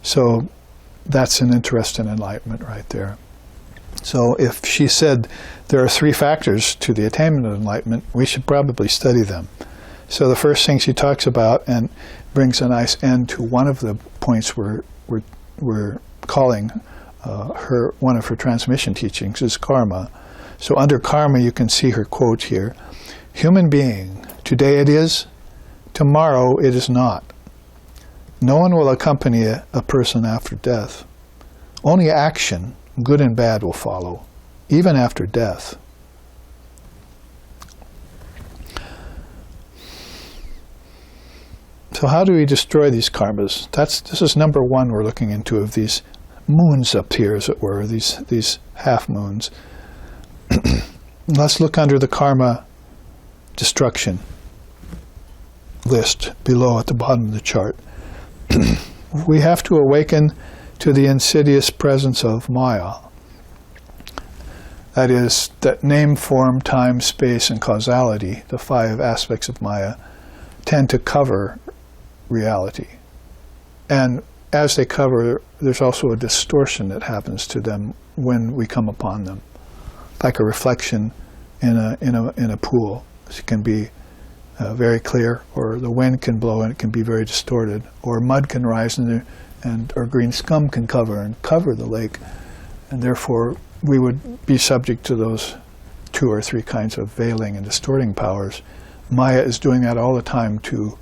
So that's an interest in enlightenment right there. So if she said there are 3 factors to the attainment of enlightenment, we should probably study them. So the first thing she talks about, and brings a nice end to one of the points we're calling one of her transmission teachings, is karma. So under karma you can see her quote here: "Human being, today it is, tomorrow it is not. No one will accompany a person after death. Only action, good and bad, will follow, even after death." So how do we destroy these karmas? This is number 1 we're looking into, of these moons up here, as it were, these half moons. Let's look under the karma destruction list below at the bottom of the chart. We have to awaken to the insidious presence of Maya. That is, that name, form, time, space, and causality, the 5 aspects of Maya, tend to cover reality. And as they cover, there's also a distortion that happens to them when we come upon them, like a reflection in a pool. It can be very clear, or the wind can blow and it can be very distorted, or mud can rise or green scum can cover the lake, and therefore we would be subject to those 2 or 3 kinds of veiling and distorting powers. Maya is doing that all the time to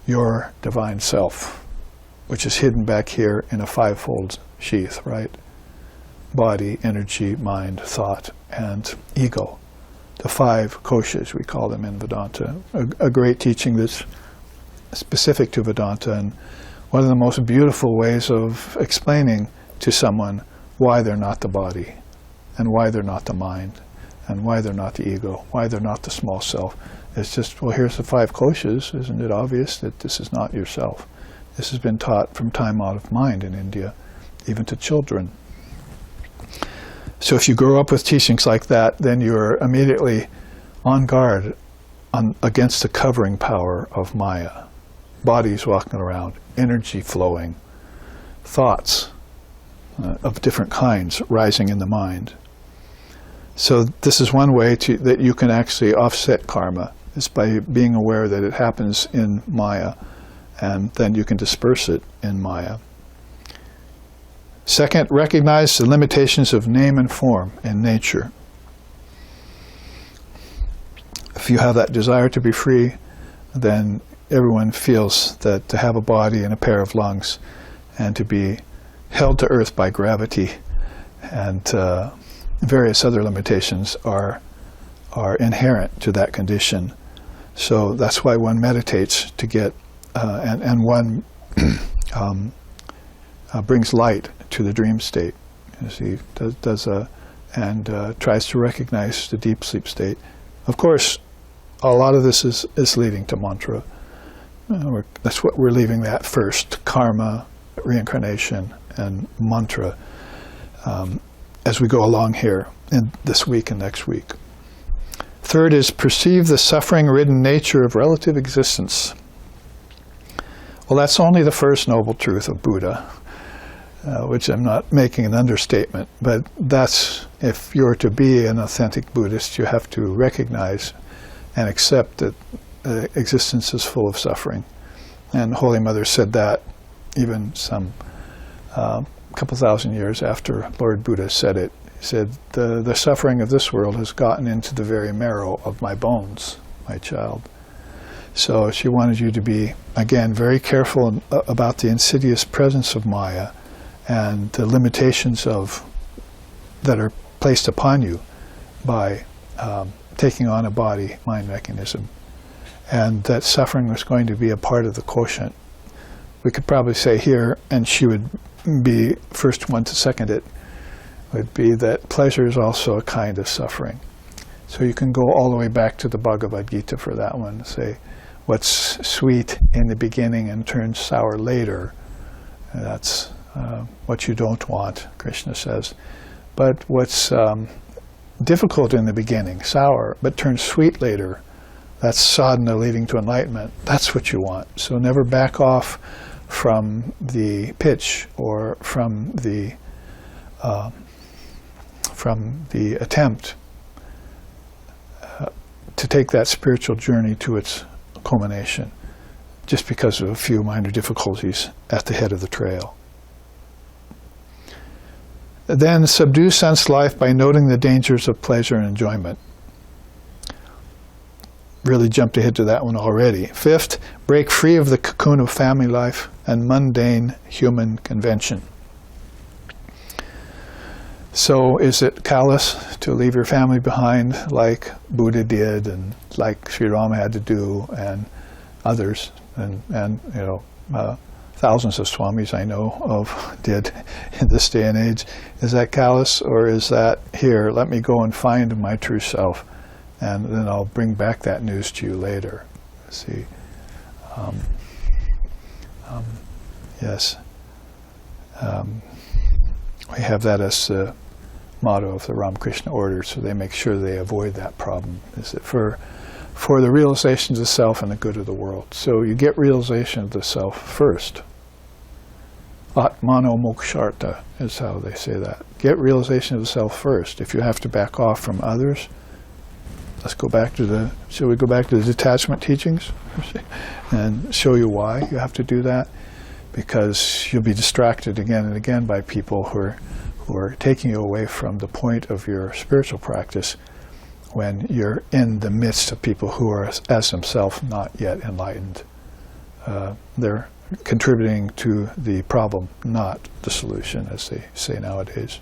your divine self, which is hidden back here in a 5-fold sheath, right? Body, energy, mind, thought, and ego. The 5 koshas, we call them in Vedanta. A great teaching that's specific to Vedanta, and one of the most beautiful ways of explaining to someone why they're not the body, and why they're not the mind, and why they're not the ego, why they're not the small self. It's just, well, here's the 5 koshas. Isn't it obvious that this is not yourself? This has been taught from time out of mind in India, even to children. So if you grow up with teachings like that, then you're immediately on guard against the covering power of Maya. Bodies walking around, energy flowing, thoughts of different kinds rising in the mind. So this is one way that you can actually offset karma, is by being aware that it happens in Maya, and then you can disperse it in Maya. Second, recognize the limitations of name and form in nature. If you have that desire to be free, then everyone feels that to have a body and a pair of lungs and to be held to earth by gravity and various other limitations are inherent to that condition. So that's why one meditates to get, and one brings light to the dream state. You see, tries to recognize the deep sleep state. Of course, a lot of this is leading to mantra. That's what we're leaving that first: karma, reincarnation, and mantra. As we go along here in this week and next week. Third is perceive the suffering-ridden nature of relative existence. Well, that's only the first noble truth of Buddha, which I'm not making an understatement, but that's, if you're to be an authentic Buddhist, you have to recognize and accept that existence is full of suffering. And Holy Mother said that even some couple thousand years after Lord Buddha said it. He said, the suffering of this world has gotten into the very marrow of my bones, my child. So she wanted you to be, again, very careful about the insidious presence of Maya and the limitations that are placed upon you by taking on a body-mind mechanism. And that suffering was going to be a part of the quotient. We could probably say here, and she would be first one to second it, would be that pleasure is also a kind of suffering. So you can go all the way back to the Bhagavad Gita for that one. Say, what's sweet in the beginning and turns sour later, that's what you don't want, Krishna says. But what's difficult in the beginning, sour, but turns sweet later, that's sadhana leading to enlightenment. That's what you want. So never back off from the pitch or from the attempt to take that spiritual journey to its culmination, just because of a few minor difficulties at the head of the trail. Then subdue sense life by noting the dangers of pleasure and enjoyment. Really jumped ahead to that one already. Fifth, break free of the cocoon of family life and mundane human convention. So is it callous to leave your family behind like Buddha did and like Sri Rama had to do and others and thousands of swamis I know of did in this day and age? Is that callous, or is that, here, let me go and find my true self and then I'll bring back that news to you later? See, yes. We have that as the motto of the Ramakrishna order, so they make sure they avoid that problem. Is it for the realization of the self and the good of the world? So you get realization of the self first. Atmano moksharta is how they say that. Get realization of the self first. If you have to back off from others, let's go back to shall we go back to the detachment teachings and show you why you have to do that? Because you'll be distracted again and again by people who are taking you away from the point of your spiritual practice when you're in the midst of people who are as themselves not yet enlightened. They're contributing to the problem, not the solution, as they say nowadays.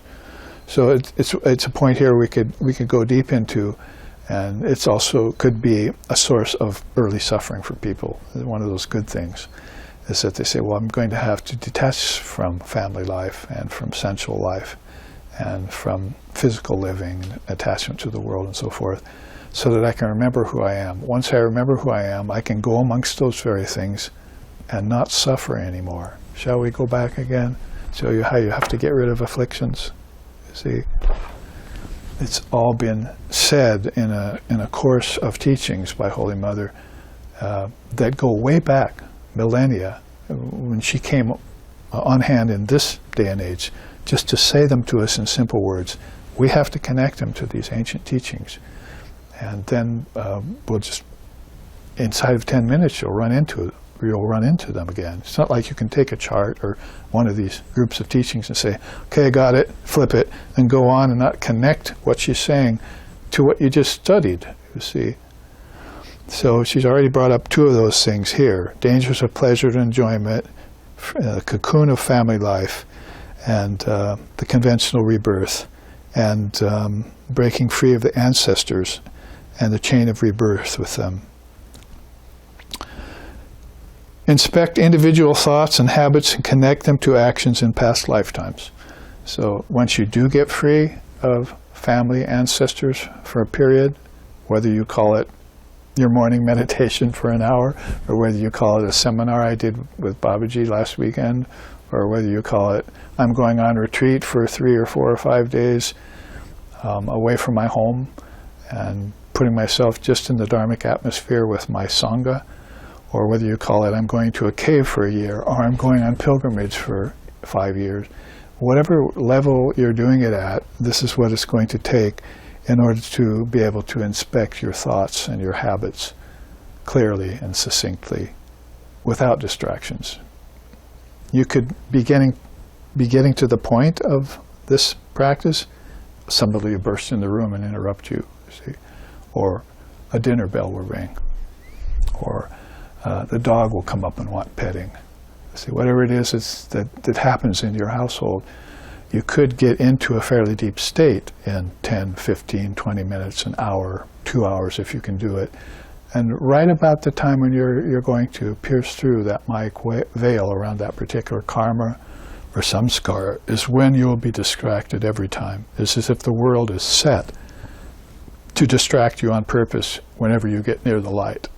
So it's a point here we could go deep into, and it's also could be a source of early suffering for people. One of those good things is that they say, well, I'm going to have to detach from family life and from sensual life and from physical living, attachment to the world and so forth, so that I can remember who I am. Once I remember who I am, I can go amongst those very things and not suffer anymore. Shall we go back again? Show you how you have to get rid of afflictions. You see, it's all been said in a course of teachings by Holy Mother that go way back millennia, when she came on hand in this day and age, just to say them to us in simple words. We have to connect them to these ancient teachings, and then we'll just inside of 10 minutes you'll run into them again. It's not like you can take a chart or one of these groups of teachings and say, okay, I got it, flip it, and go on and not connect what she's saying to what you just studied, you see. So she's already brought up two of those things here: dangers of pleasure to enjoyment, cocoon of family life, and the conventional rebirth, and breaking free of the ancestors and the chain of rebirth with them. Inspect individual thoughts and habits and connect them to actions in past lifetimes. So once you do get free of family ancestors for a period, whether you call it your morning meditation for an hour, or whether you call it a seminar I did with Babaji last weekend, or whether you call it I'm going on retreat for 3 or 4 or 5 days away from my home and putting myself just in the dharmic atmosphere with my Sangha, or whether you call it I'm going to a cave for a year, or I'm going on pilgrimage for 5 years. Whatever level you're doing it at, this is what it's going to take in order to be able to inspect your thoughts and your habits clearly and succinctly without distractions. You could be getting to the point of this practice, somebody will burst in the room and interrupt you, see, or a dinner bell will ring, or the dog will come up and want petting. See, whatever it is that happens in your household, you could get into a fairly deep state in 10, 15, 20 minutes, an hour, 2 hours if you can do it. And right about the time when you're going to pierce through that mic veil around that particular karma or samskara is when you will be distracted every time. It's as if the world is set to distract you on purpose whenever you get near the light.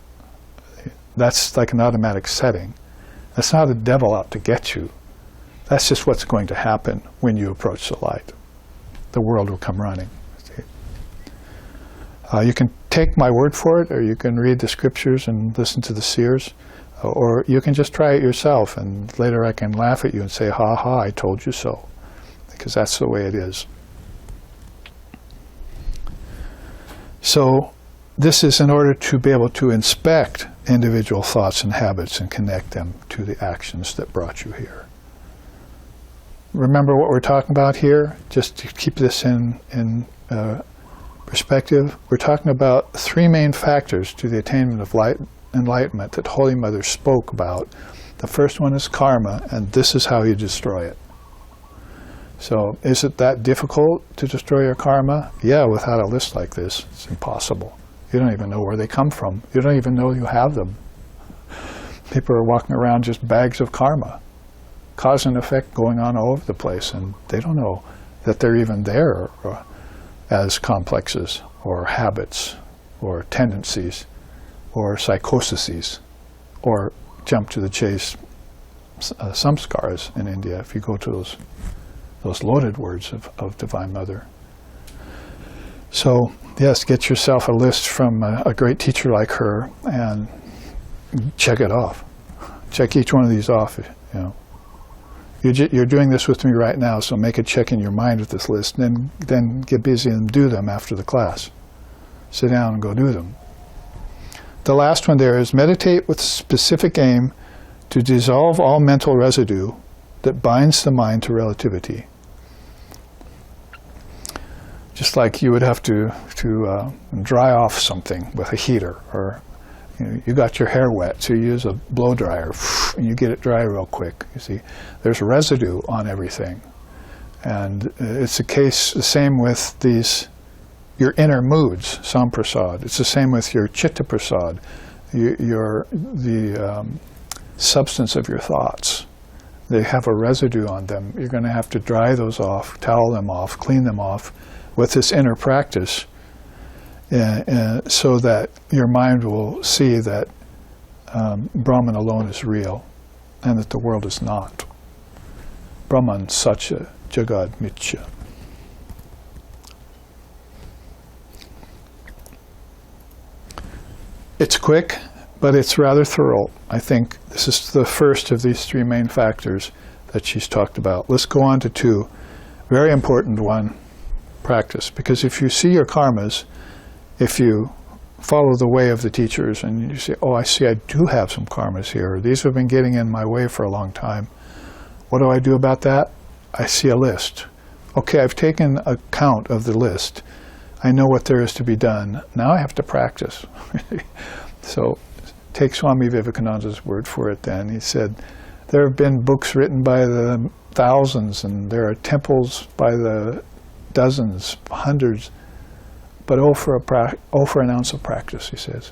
That's like an automatic setting. That's not a devil out to get you. That's just what's going to happen when you approach the light. The world will come running. You can take my word for it, or you can read the scriptures and listen to the seers, or you can just try it yourself, and later I can laugh at you and say, ha ha, I told you so, because that's the way it is. So this is in order to be able to inspect individual thoughts and habits and connect them to the actions that brought you here. Remember what we're talking about here? Just to keep this in perspective, we're talking about 3 main factors to the attainment of enlightenment that Holy Mother spoke about. The first one is karma, and this is how you destroy it. So is it that difficult to destroy your karma? Yeah, without a list like this, it's impossible. You don't even know where they come from. You don't even know you have them. People are walking around just bags of karma, cause and effect going on all over the place, and they don't know that they're even there as complexes or habits or tendencies or psychoses, or jump to the chase, samskaras in India, if you go to those loaded words of Divine Mother. So yes, get yourself a list from a great teacher like her and check it off. Check each one of these off. You know, you're doing this with me right now, so make a check in your mind with this list, and then get busy and do them after the class. Sit down and go do them. The last one there is meditate with specific aim to dissolve all mental residue that binds the mind to relativity. Just like you would have to dry off something with a heater, or you got your hair wet, so you use a blow dryer and you get it dry real quick. You see, there's residue on everything, and it's the same with your inner moods, samprasad. It's the same with your chitta prasad, the substance of your thoughts. They have a residue on them. You're going to have to dry those off, towel them off, clean them off with this inner practice, so that your mind will see that Brahman alone is real and that the world is not. Brahman satya jagad mithya. It's quick, but it's rather thorough. I think this is the first of these 3 main factors that she's talked about. Let's go on to 2. Very important one, practice. Because if you see your karmas, if you follow the way of the teachers, and you say, oh, I see I do have some karmas here. These have been getting in my way for a long time. What do I do about that? I see a list. Okay, I've taken account of the list. I know what there is to be done. Now I have to practice. So take Swami Vivekananda's word for it then. He said, there have been books written by the thousands, and there are temples by the dozens, hundreds, but for an ounce of practice, he says.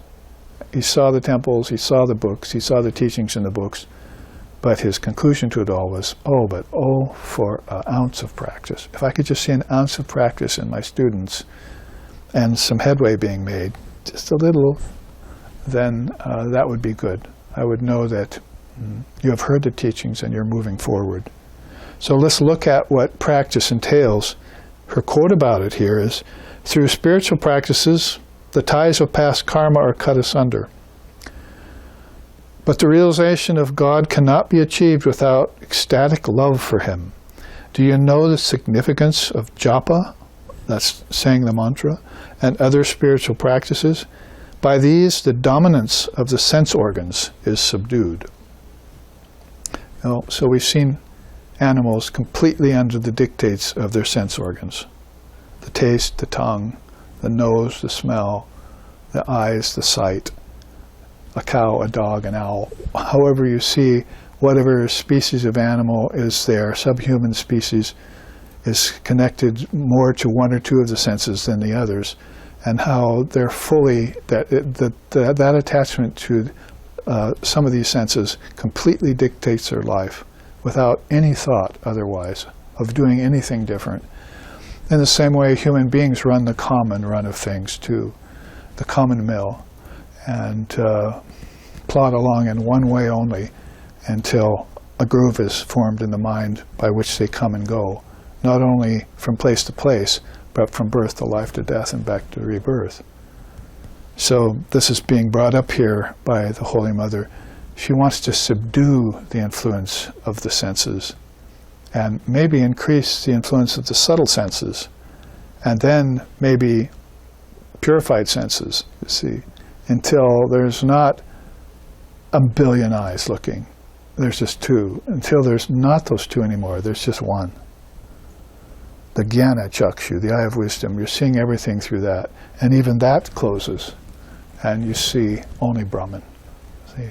He saw the temples, he saw the books, he saw the teachings in the books, but his conclusion to it all was, for an ounce of practice. If I could just see an ounce of practice in my students and some headway being made, just a little, then that would be good. I would know that you have heard the teachings and you're moving forward. So let's look at what practice entails. Her quote about it here is, through spiritual practices, the ties of past karma are cut asunder. But the realization of God cannot be achieved without ecstatic love for Him. Do you know the significance of japa, that's saying the mantra, and other spiritual practices? By these, the dominance of the sense organs is subdued. So we've seen animals completely under the dictates of their sense organs. The taste, the tongue, the nose, the smell, the eyes, the sight, a cow, a dog, an owl. However you see, whatever species of animal is there, subhuman species, is connected more to one or two of the senses than the others, and how they're fully, that attachment to some of these senses completely dictates their life without any thought otherwise of doing anything different. In the same way, human beings run the common run of things too, the common mill, and plod along in one way only until a groove is formed in the mind by which they come and go, not only from place to place, but from birth to life to death and back to rebirth. So this is being brought up here by the Holy Mother. She wants to subdue the influence of the senses and maybe increase the influence of the subtle senses, and then maybe purified senses, you see, until there's not a billion eyes looking. There's just two. Until there's not those two anymore, there's just one. The Jnana Chakshu, the eye of wisdom, you're seeing everything through that. And even that closes, and you see only Brahman. See?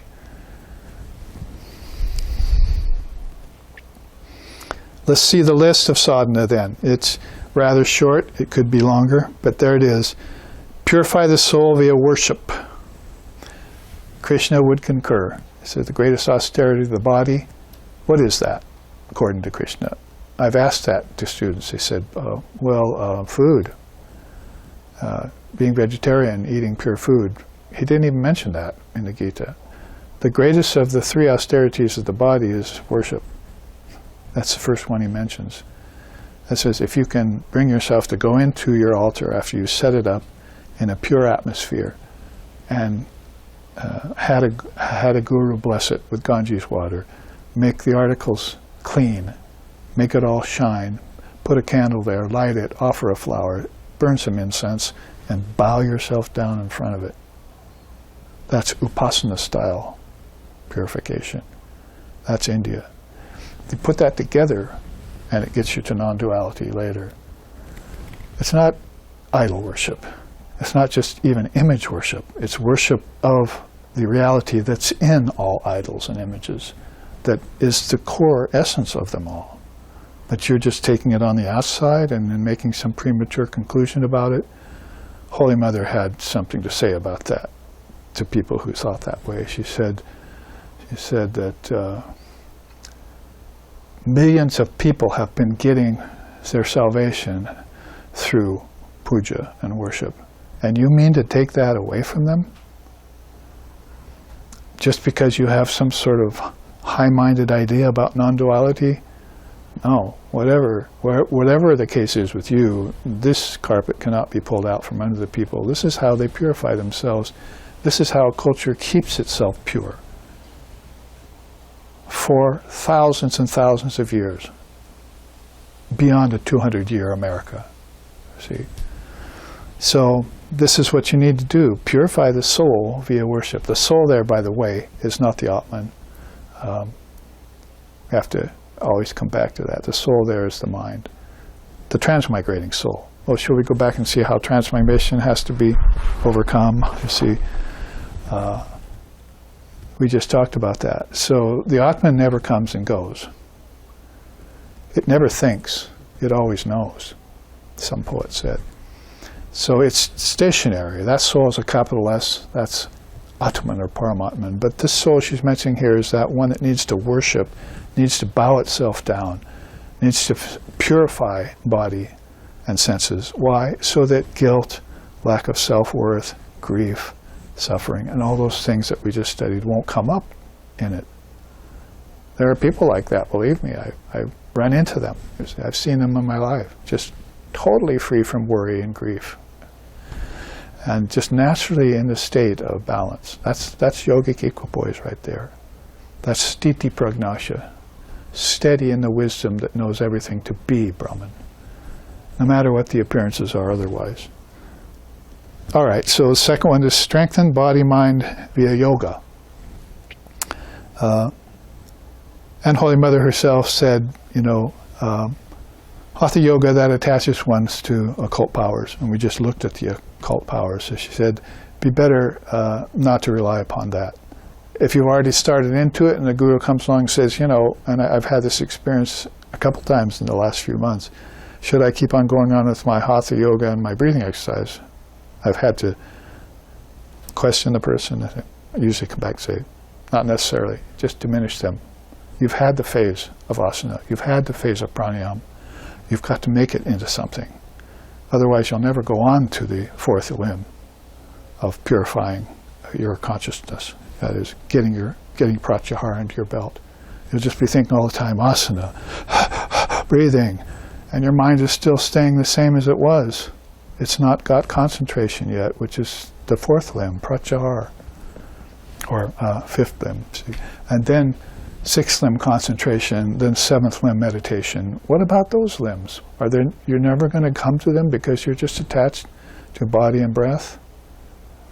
Let's see the list of sadhana then. It's rather short, it could be longer, but there it is. Purify the soul via worship. Krishna would concur. He said the greatest austerity of the body, what is that, according to Krishna? I've asked that to students. They said, food. Being vegetarian, eating pure food. He didn't even mention that in the Gita. The greatest of the three austerities of the body is worship. That's the first one he mentions. That says, if you can bring yourself to go into your altar after you set it up in a pure atmosphere and had a guru bless it with Ganges water, make the articles clean, make it all shine, put a candle there, light it, offer a flower, burn some incense, and bow yourself down in front of it. That's Upasana style purification. That's India. You put that together and it gets you to non-duality later. It's not idol worship. It's not just even image worship. It's worship of the reality that's in all idols and images, that is the core essence of them all. But you're just taking it on the outside and then making some premature conclusion about it. Holy Mother had something to say about that to people who thought that way. She said that millions of people have been getting their salvation through puja and worship. And you mean to take that away from them? Just because you have some sort of high-minded idea about non-duality? No, whatever the case is with you, this carpet cannot be pulled out from under the people. This is how they purify themselves. This is how culture keeps itself pure for thousands and thousands of years, beyond a 200-year America. See, so this is what you need to do. Purify the soul via worship. The soul there, by the way, is not the Atman. We have to always come back to that. The soul there is the mind. The transmigrating soul. Oh, shall we go back and see how transmigration has to be overcome? You see, we just talked about that. So the Atman never comes and goes. It never thinks. It always knows, some poet said. So it's stationary. That soul is a capital S. That's Atman or Paramatman. But this soul she's mentioning here is that one that needs to worship, needs to bow itself down, needs to purify body and senses. Why? So that guilt, lack of self-worth, grief, suffering, and all those things that we just studied won't come up in it. There are people like that, believe me. I run into them. I've seen them in my life, just totally free from worry and grief. And just naturally in the state of balance. That's yogic equipoise right there. That's sthiti pragnasya, steady in the wisdom that knows everything to be Brahman, no matter what the appearances are otherwise. All right, so the second one is strengthen body-mind via yoga. And Holy Mother herself said, Hatha yoga that attaches ones to occult powers. And we just looked at the occult powers. So she said, be better not to rely upon that. If you've already started into it and the Guru comes along and says, and I've had this experience a couple times in the last few months, should I keep on going on with my Hatha yoga and my breathing exercise? I've had to question the person. I usually come back and say, not necessarily, just diminish them. You've had the phase of asana. You've had the phase of pranayama. You've got to make it into something. Otherwise, you'll never go on to the fourth limb of purifying your consciousness. That is, getting pratyahara into your belt. You'll just be thinking all the time, asana, breathing, and your mind is still staying the same as it was. It's not got concentration yet, which is the fourth limb, pratyahara, or fifth limb. See? And then sixth limb concentration, then seventh limb meditation. What about those limbs? You're never going to come to them because you're just attached to body and breath?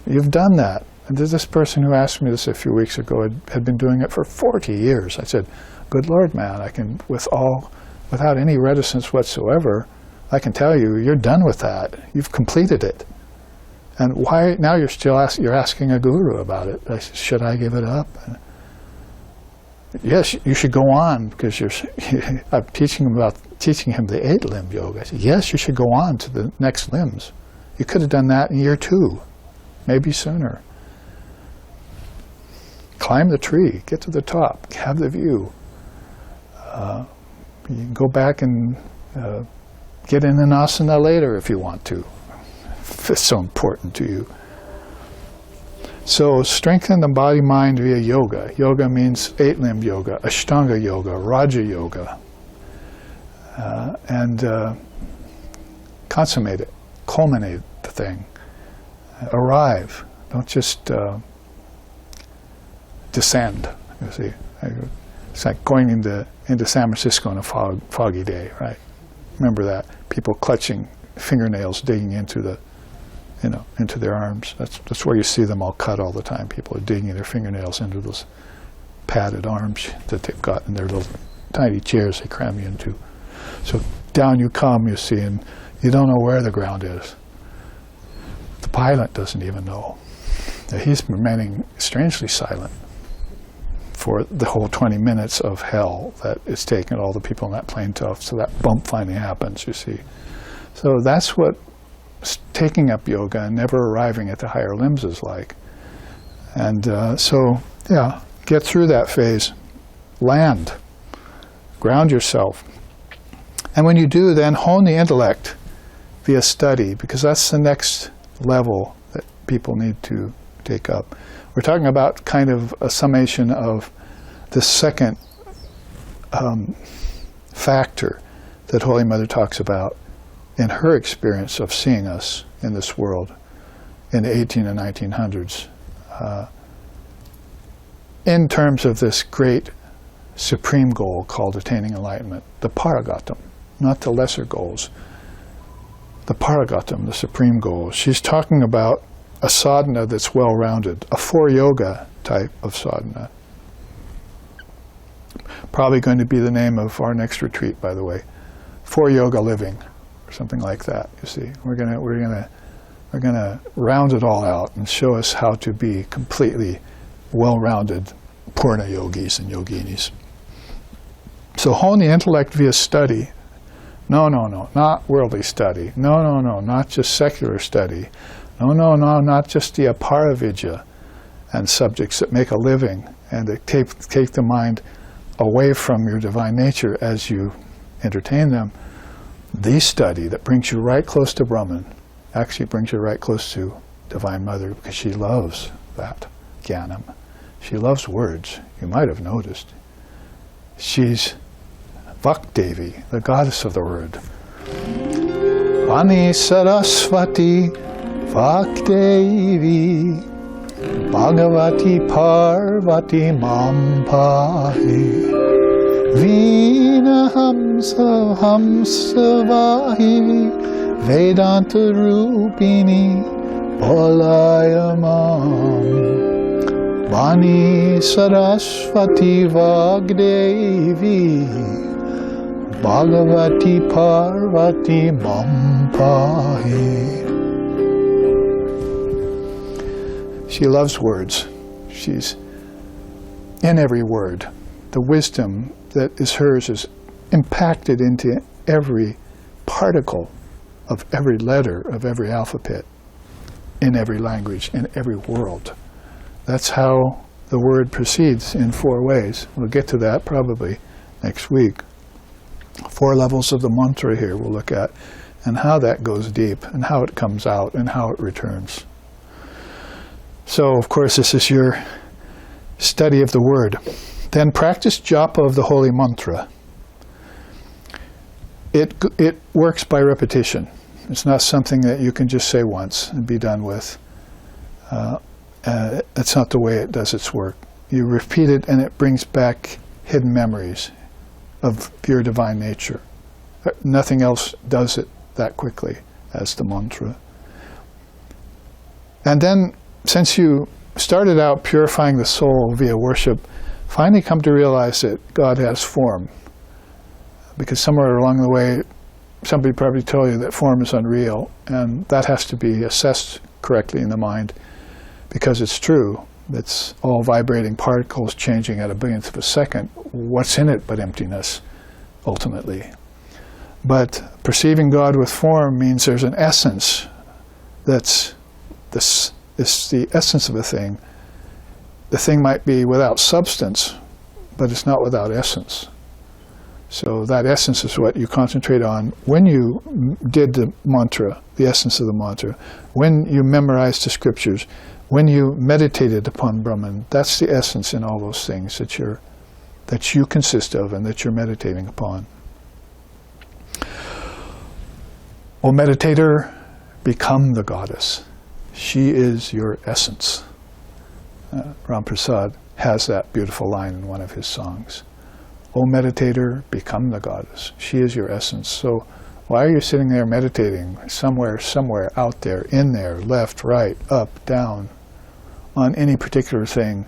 You've done that. And there's this person who asked me this a few weeks ago, had been doing it for 40 years. I said, good Lord, man, I can, without any reticence whatsoever, I can tell you, you're done with that. You've completed it. And why, now you're asking a guru about it. I said, should I give it up? Yes, you should go on, because I'm teaching him the 8-limb yoga. I said, yes, you should go on to the next limbs. You could have done that in year 2, maybe sooner. Climb the tree, get to the top, have the view. You can go back and get in an asana later if you want to, if it's so important to you. So strengthen the body-mind via yoga. Yoga means 8-limb yoga, Ashtanga yoga, Raja yoga. And consummate it, culminate the thing, arrive. Don't just descend, you see. It's like going into San Francisco on a foggy day, right? Remember that. People clutching fingernails, digging into their arms. That's where you see them all cut all the time. People are digging their fingernails into those padded arms that they've got in their little tiny chairs they cram you into. So down you come, you see, and you don't know where the ground is. The pilot doesn't even know. He's remaining strangely silent for the whole 20 minutes of hell that it's taken all the people in that plane to, so that bump finally happens, you see. So that's what taking up yoga and never arriving at the higher limbs is like. And get through that phase. Land. Ground yourself. And when you do, then hone the intellect via study, because that's the next level that people need to take up. We're talking about kind of a summation of the second factor that Holy Mother talks about in her experience of seeing us in this world in the 18 and 1900s, in terms of this great supreme goal called attaining enlightenment, the paragatam, not the lesser goals. the paragatam, the supreme goal. She's talking about a sadhana that's well-rounded, a 4-yoga type of sadhana. Probably going to be the name of our next retreat, by the way. 4-yoga living, or something like that. You see, we're gonna round it all out and show us how to be completely well-rounded Purna yogis and yoginis. So hone the intellect via study. No, not worldly study. No, not just secular study. No, not just the aparavidya and subjects that make a living and that take the mind away from your divine nature as you entertain them. The study that brings you right close to Brahman actually brings you right close to Divine Mother, because she loves that jnanam. She loves words. You might have noticed. She's Vakdevi, the goddess of the word. Vani Saraswati Vakdevi Bhagavati Parvati Mampahi Veena Hamsa Hamsavahi Vedanta Rupini Olayamam Vani Saraswati Vagdevi Bhagavati Parvati Mampahi. She loves words. She's in every word. The wisdom that is hers is impacted into every particle of every letter of every alphabet, in every language, in every world. That's how the word proceeds in 4 ways. We'll get to that probably next week. 4 levels of the mantra here we'll look at, and how that goes deep, and how it comes out, and how it returns. So, of course, this is your study of the word. Then practice japa of the holy mantra. It works by repetition. It's not something that you can just say once and be done with. That's not the way it does its work. You repeat it and it brings back hidden memories of your divine nature. Nothing else does it that quickly as the mantra. And then, since you started out purifying the soul via worship, finally come to realize that God has form. Because somewhere along the way, somebody probably told you that form is unreal, and that has to be assessed correctly in the mind, because it's true. It's all vibrating particles changing at a billionth of a second. What's in it but emptiness, ultimately? But perceiving God with form means there's an essence that's this. It's the essence of a thing. The thing might be without substance, but it's not without essence. So that essence is what you concentrate on when you did the mantra, the essence of the mantra, when you memorized the scriptures, when you meditated upon Brahman. That's the essence in all those things that you consist of and that you're meditating upon. O meditator, become the goddess. She is your essence. Ram Prasad has that beautiful line in one of his songs. O meditator, become the goddess. She is your essence. So why are you sitting there meditating somewhere out there, in there, left, right, up, down, on any particular thing?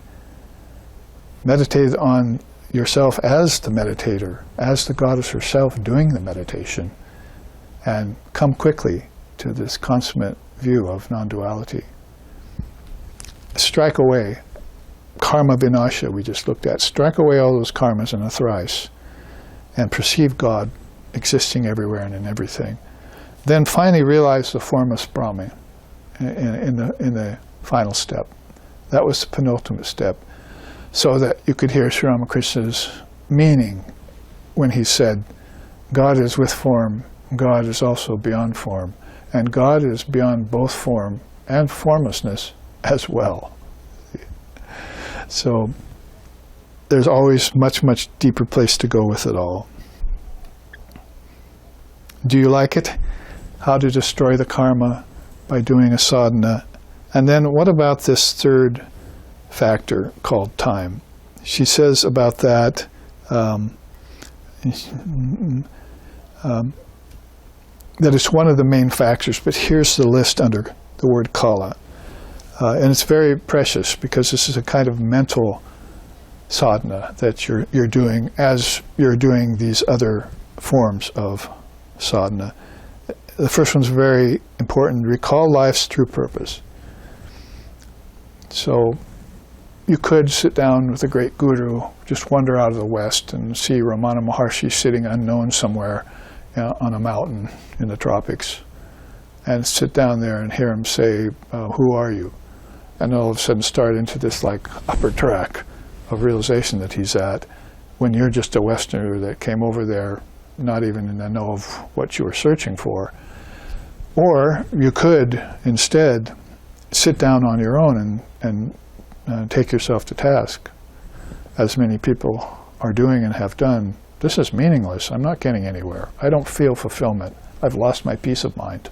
Meditate on yourself as the meditator, as the goddess herself doing the meditation, and come quickly to this consummate view of non-duality. Strike away karma vinasha we just looked at. Strike away all those karmas in a thrice and perceive God existing everywhere and in everything. Then finally realize the formless Brahman in the final step. That was the penultimate step, so that you could hear Sri Ramakrishna's meaning when he said, God is with form, God is also beyond form, and God is beyond both form and formlessness as well. So there's always much, much deeper place to go with it all. Do you like it? How to destroy the karma by doing a sadhana. And then what about this third factor called time? She says about that, that it's one of the main factors, but here's the list under the word kala. And it's very precious because this is a kind of mental sadhana that you're doing as you're doing these other forms of sadhana. The first one's very important. Recall life's true purpose. So you could sit down with a great guru, just wander out of the West and see Ramana Maharshi sitting unknown somewhere, on a mountain in the tropics, and sit down there and hear him say, who are you? And all of a sudden start into this like upper track of realization that he's at, when you're just a Westerner that came over there not even in the know of what you were searching for. Or you could instead sit down on your own and take yourself to task, as many people are doing and have done. This is meaningless. I'm not getting anywhere. I don't feel fulfillment. I've lost my peace of mind.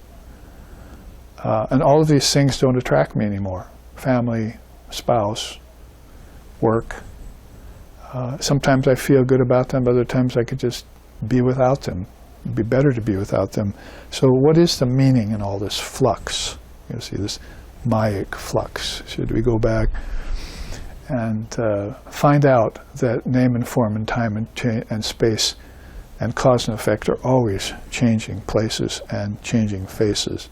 And all of these things don't attract me anymore. Family, spouse, work. Sometimes I feel good about them, other times I could just be without them. It'd be better to be without them. So what is the meaning in all this flux? You see, this Mayic flux. Should we go back and find out that name and form and time and space and cause and effect are always changing places and changing faces,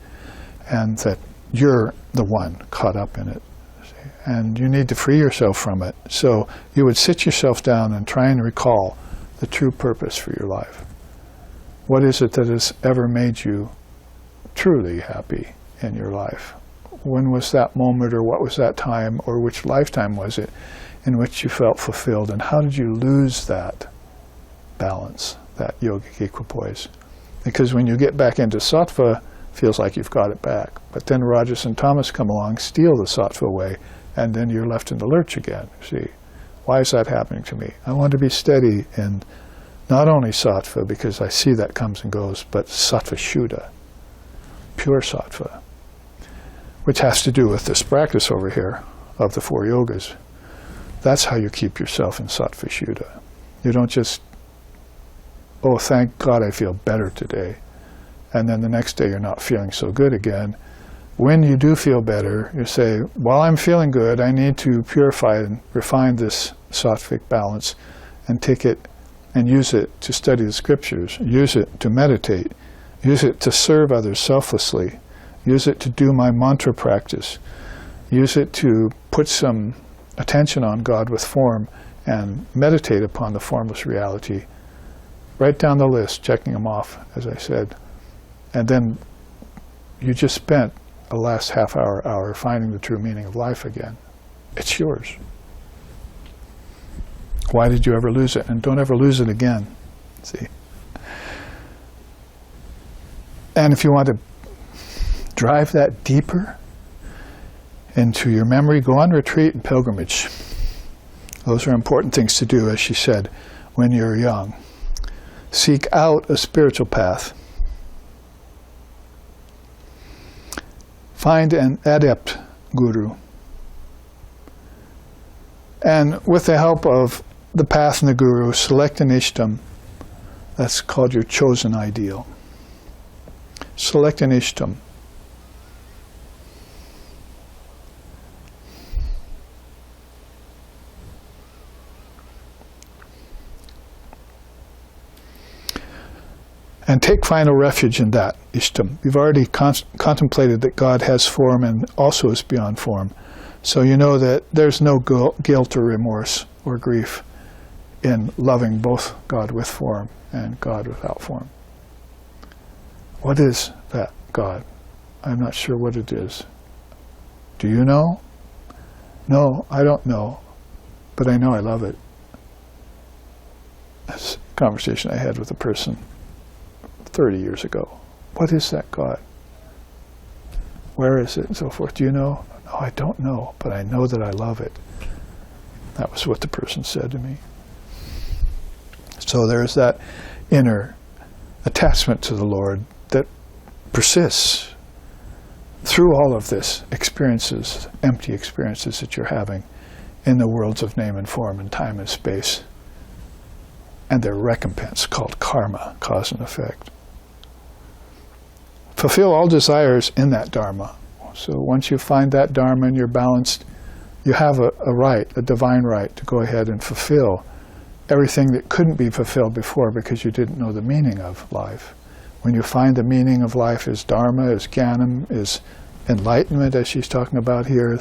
and that you're the one caught up in it. And you need to free yourself from it. So you would sit yourself down and try and recall the true purpose for your life. What is it that has ever made you truly happy in your life? When was that moment, or what was that time, or which lifetime was it in which you felt fulfilled? And how did you lose that balance, that yogic equipoise? Because when you get back into sattva, it feels like you've got it back. But then Rajas and Tamas come along, steal the sattva away, and then you're left in the lurch again. See, why is that happening to me? I want to be steady in not only sattva, because I see that comes and goes, but sattva shuddha, pure sattva, which has to do with this practice over here of the 4 yogas. That's how you keep yourself in sattva shuddha. You don't just, oh, thank God I feel better today, and then the next day you're not feeling so good again. When you do feel better, you say, while I'm feeling good, I need to purify and refine this sattvic balance and take it and use it to study the scriptures, use it to meditate, use it to serve others selflessly, use it to do my mantra practice, use it to put some attention on God with form and meditate upon the formless reality. Write down the list, checking them off, as I said. And then you just spent the last half hour finding the true meaning of life again. It's yours. Why did you ever lose it? And don't ever lose it again. See? And if you want to drive that deeper into your memory, go on retreat and pilgrimage. Those are important things to do, as she said, when you're young. Seek out a spiritual path. Find an adept guru. And with the help of the path and the guru, select an ishtam. That's called your chosen ideal. Select an ishtam. And take final refuge in that ishtam. You've already contemplated that God has form and also is beyond form. So you know that there's no guilt or remorse or grief in loving both God with form and God without form. What is that God? I'm not sure what it is. Do you know? No, I don't know, but I know I love it. That's a conversation I had with a person 30 years ago. What is that God? Where is it? And so forth. Do you know? No, I don't know, but I know that I love it. That was what the person said to me. So there's that inner attachment to the Lord that persists through all of this experiences, empty experiences that you're having in the worlds of name and form and time and space, and their recompense called karma, cause and effect. fulfill all desires in that Dharma. So once you find that Dharma and you're balanced, you have a right, a divine right, to go ahead and fulfill everything that couldn't be fulfilled before because you didn't know the meaning of life. When you find the meaning of life is Dharma, is Jnanam, is enlightenment, as she's talking about here,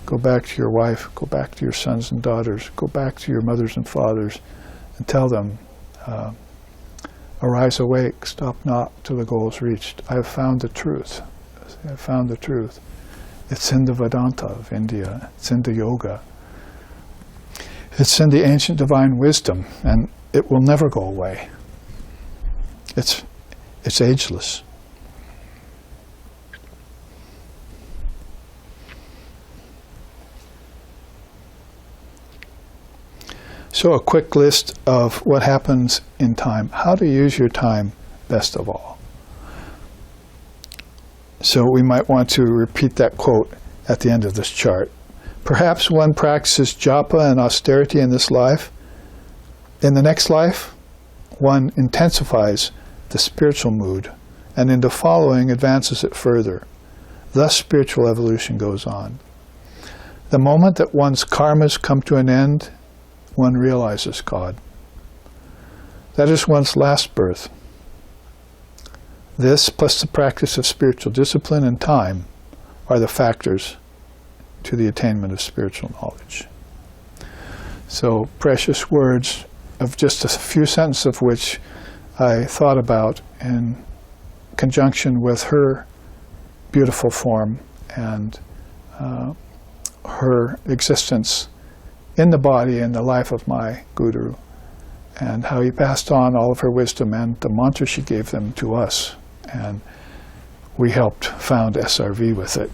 go back to your wife, go back to your sons and daughters, go back to your mothers and fathers, and tell them, arise awake, stop not till the goal is reached. I have found the truth. I have found the truth. It's in the Vedanta of India. It's in the yoga. It's in the ancient divine wisdom, and it will never go away. It's ageless. So a quick list of what happens in time. How to use your time best of all. So we might want to repeat that quote at the end of this chart. Perhaps one practices japa and austerity in this life. In the next life, one intensifies the spiritual mood, and in the following advances it further. Thus spiritual evolution goes on. The moment that one's karmas come to an end, one realizes God. That is one's last birth. This, plus the practice of spiritual discipline and time, are the factors to the attainment of spiritual knowledge. So, precious words of just a few sentences of which I thought about in conjunction with her beautiful form and her existence in the body and the life of my Guru, and how he passed on all of her wisdom and the mantra she gave them to us, and we helped found SRV with it.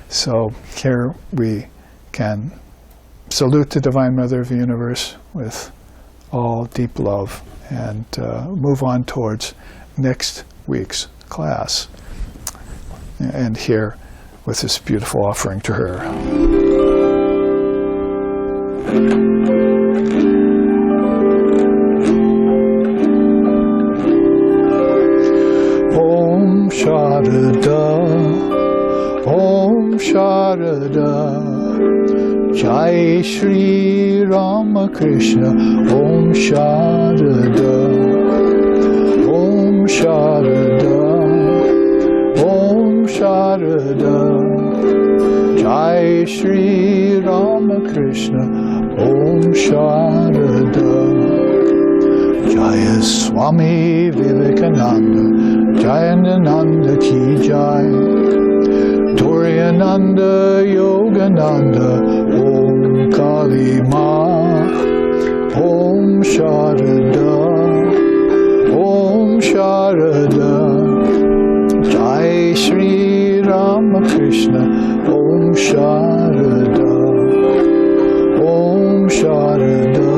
So here we can salute the Divine Mother of the Universe with all deep love and move on towards next week's class, and here with this beautiful offering to her. Om Sharada, Om Sharada, Jai Shri Ramakrishna, Om Sharada, Om Sharada, Om Sharada, Jai Shri Ramakrishna, Om Sharada. Jaya Swami Vivekananda, Jayananda Ki Jai, Turiyananda Yogananda, Om Kali Ma, Om Sharada, Om Sharada, Jai Shri Ramakrishna, Om Sharada, Om Sharada,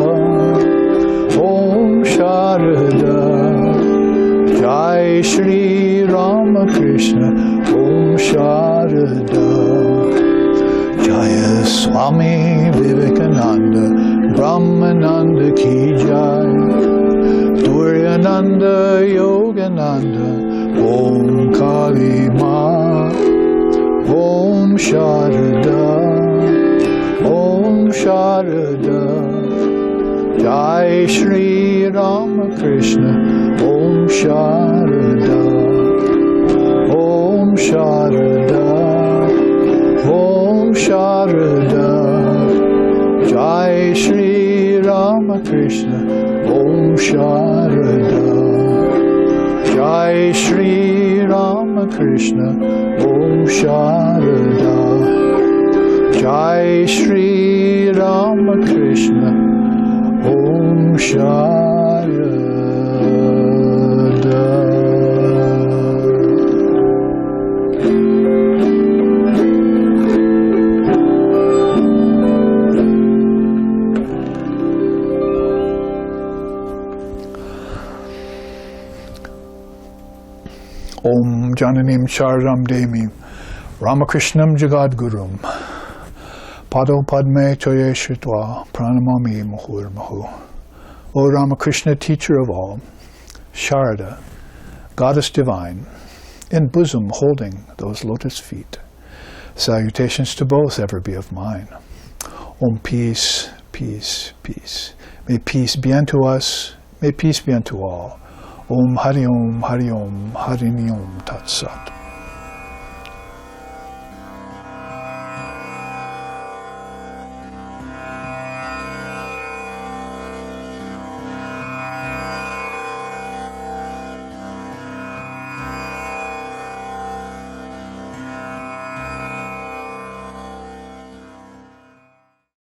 Om Sharada, Jai Shri Ramakrishna, Om Sharada. Jaya Swami Vivekananda, Brahmananda Ki Jai, Turiyananda Yogananda, Om Kali Ma, Om Sharada, Om Sharada, Jai Shri Ramakrishna, Om Sharada, Om Sharada, Om Sharada, Jai Shri Ramakrishna, Om Sharada, Jai Shri Ramakrishna, Om Sharada, Jai Shri Ramakrishna, Om Sharada. Om Jananim Charadam Demim Ramakrishnam Jagadgurum Pado Padme Choye Shritva Pranamami Muhur Mahu. O Ramakrishna, teacher of all, Sharada, goddess divine, in bosom holding those lotus feet. Salutations to both ever be of mine. Om peace, peace, peace. May peace be unto us, may peace be unto all. Om Hari Om, Hari Om, Hari Om Tat Sat.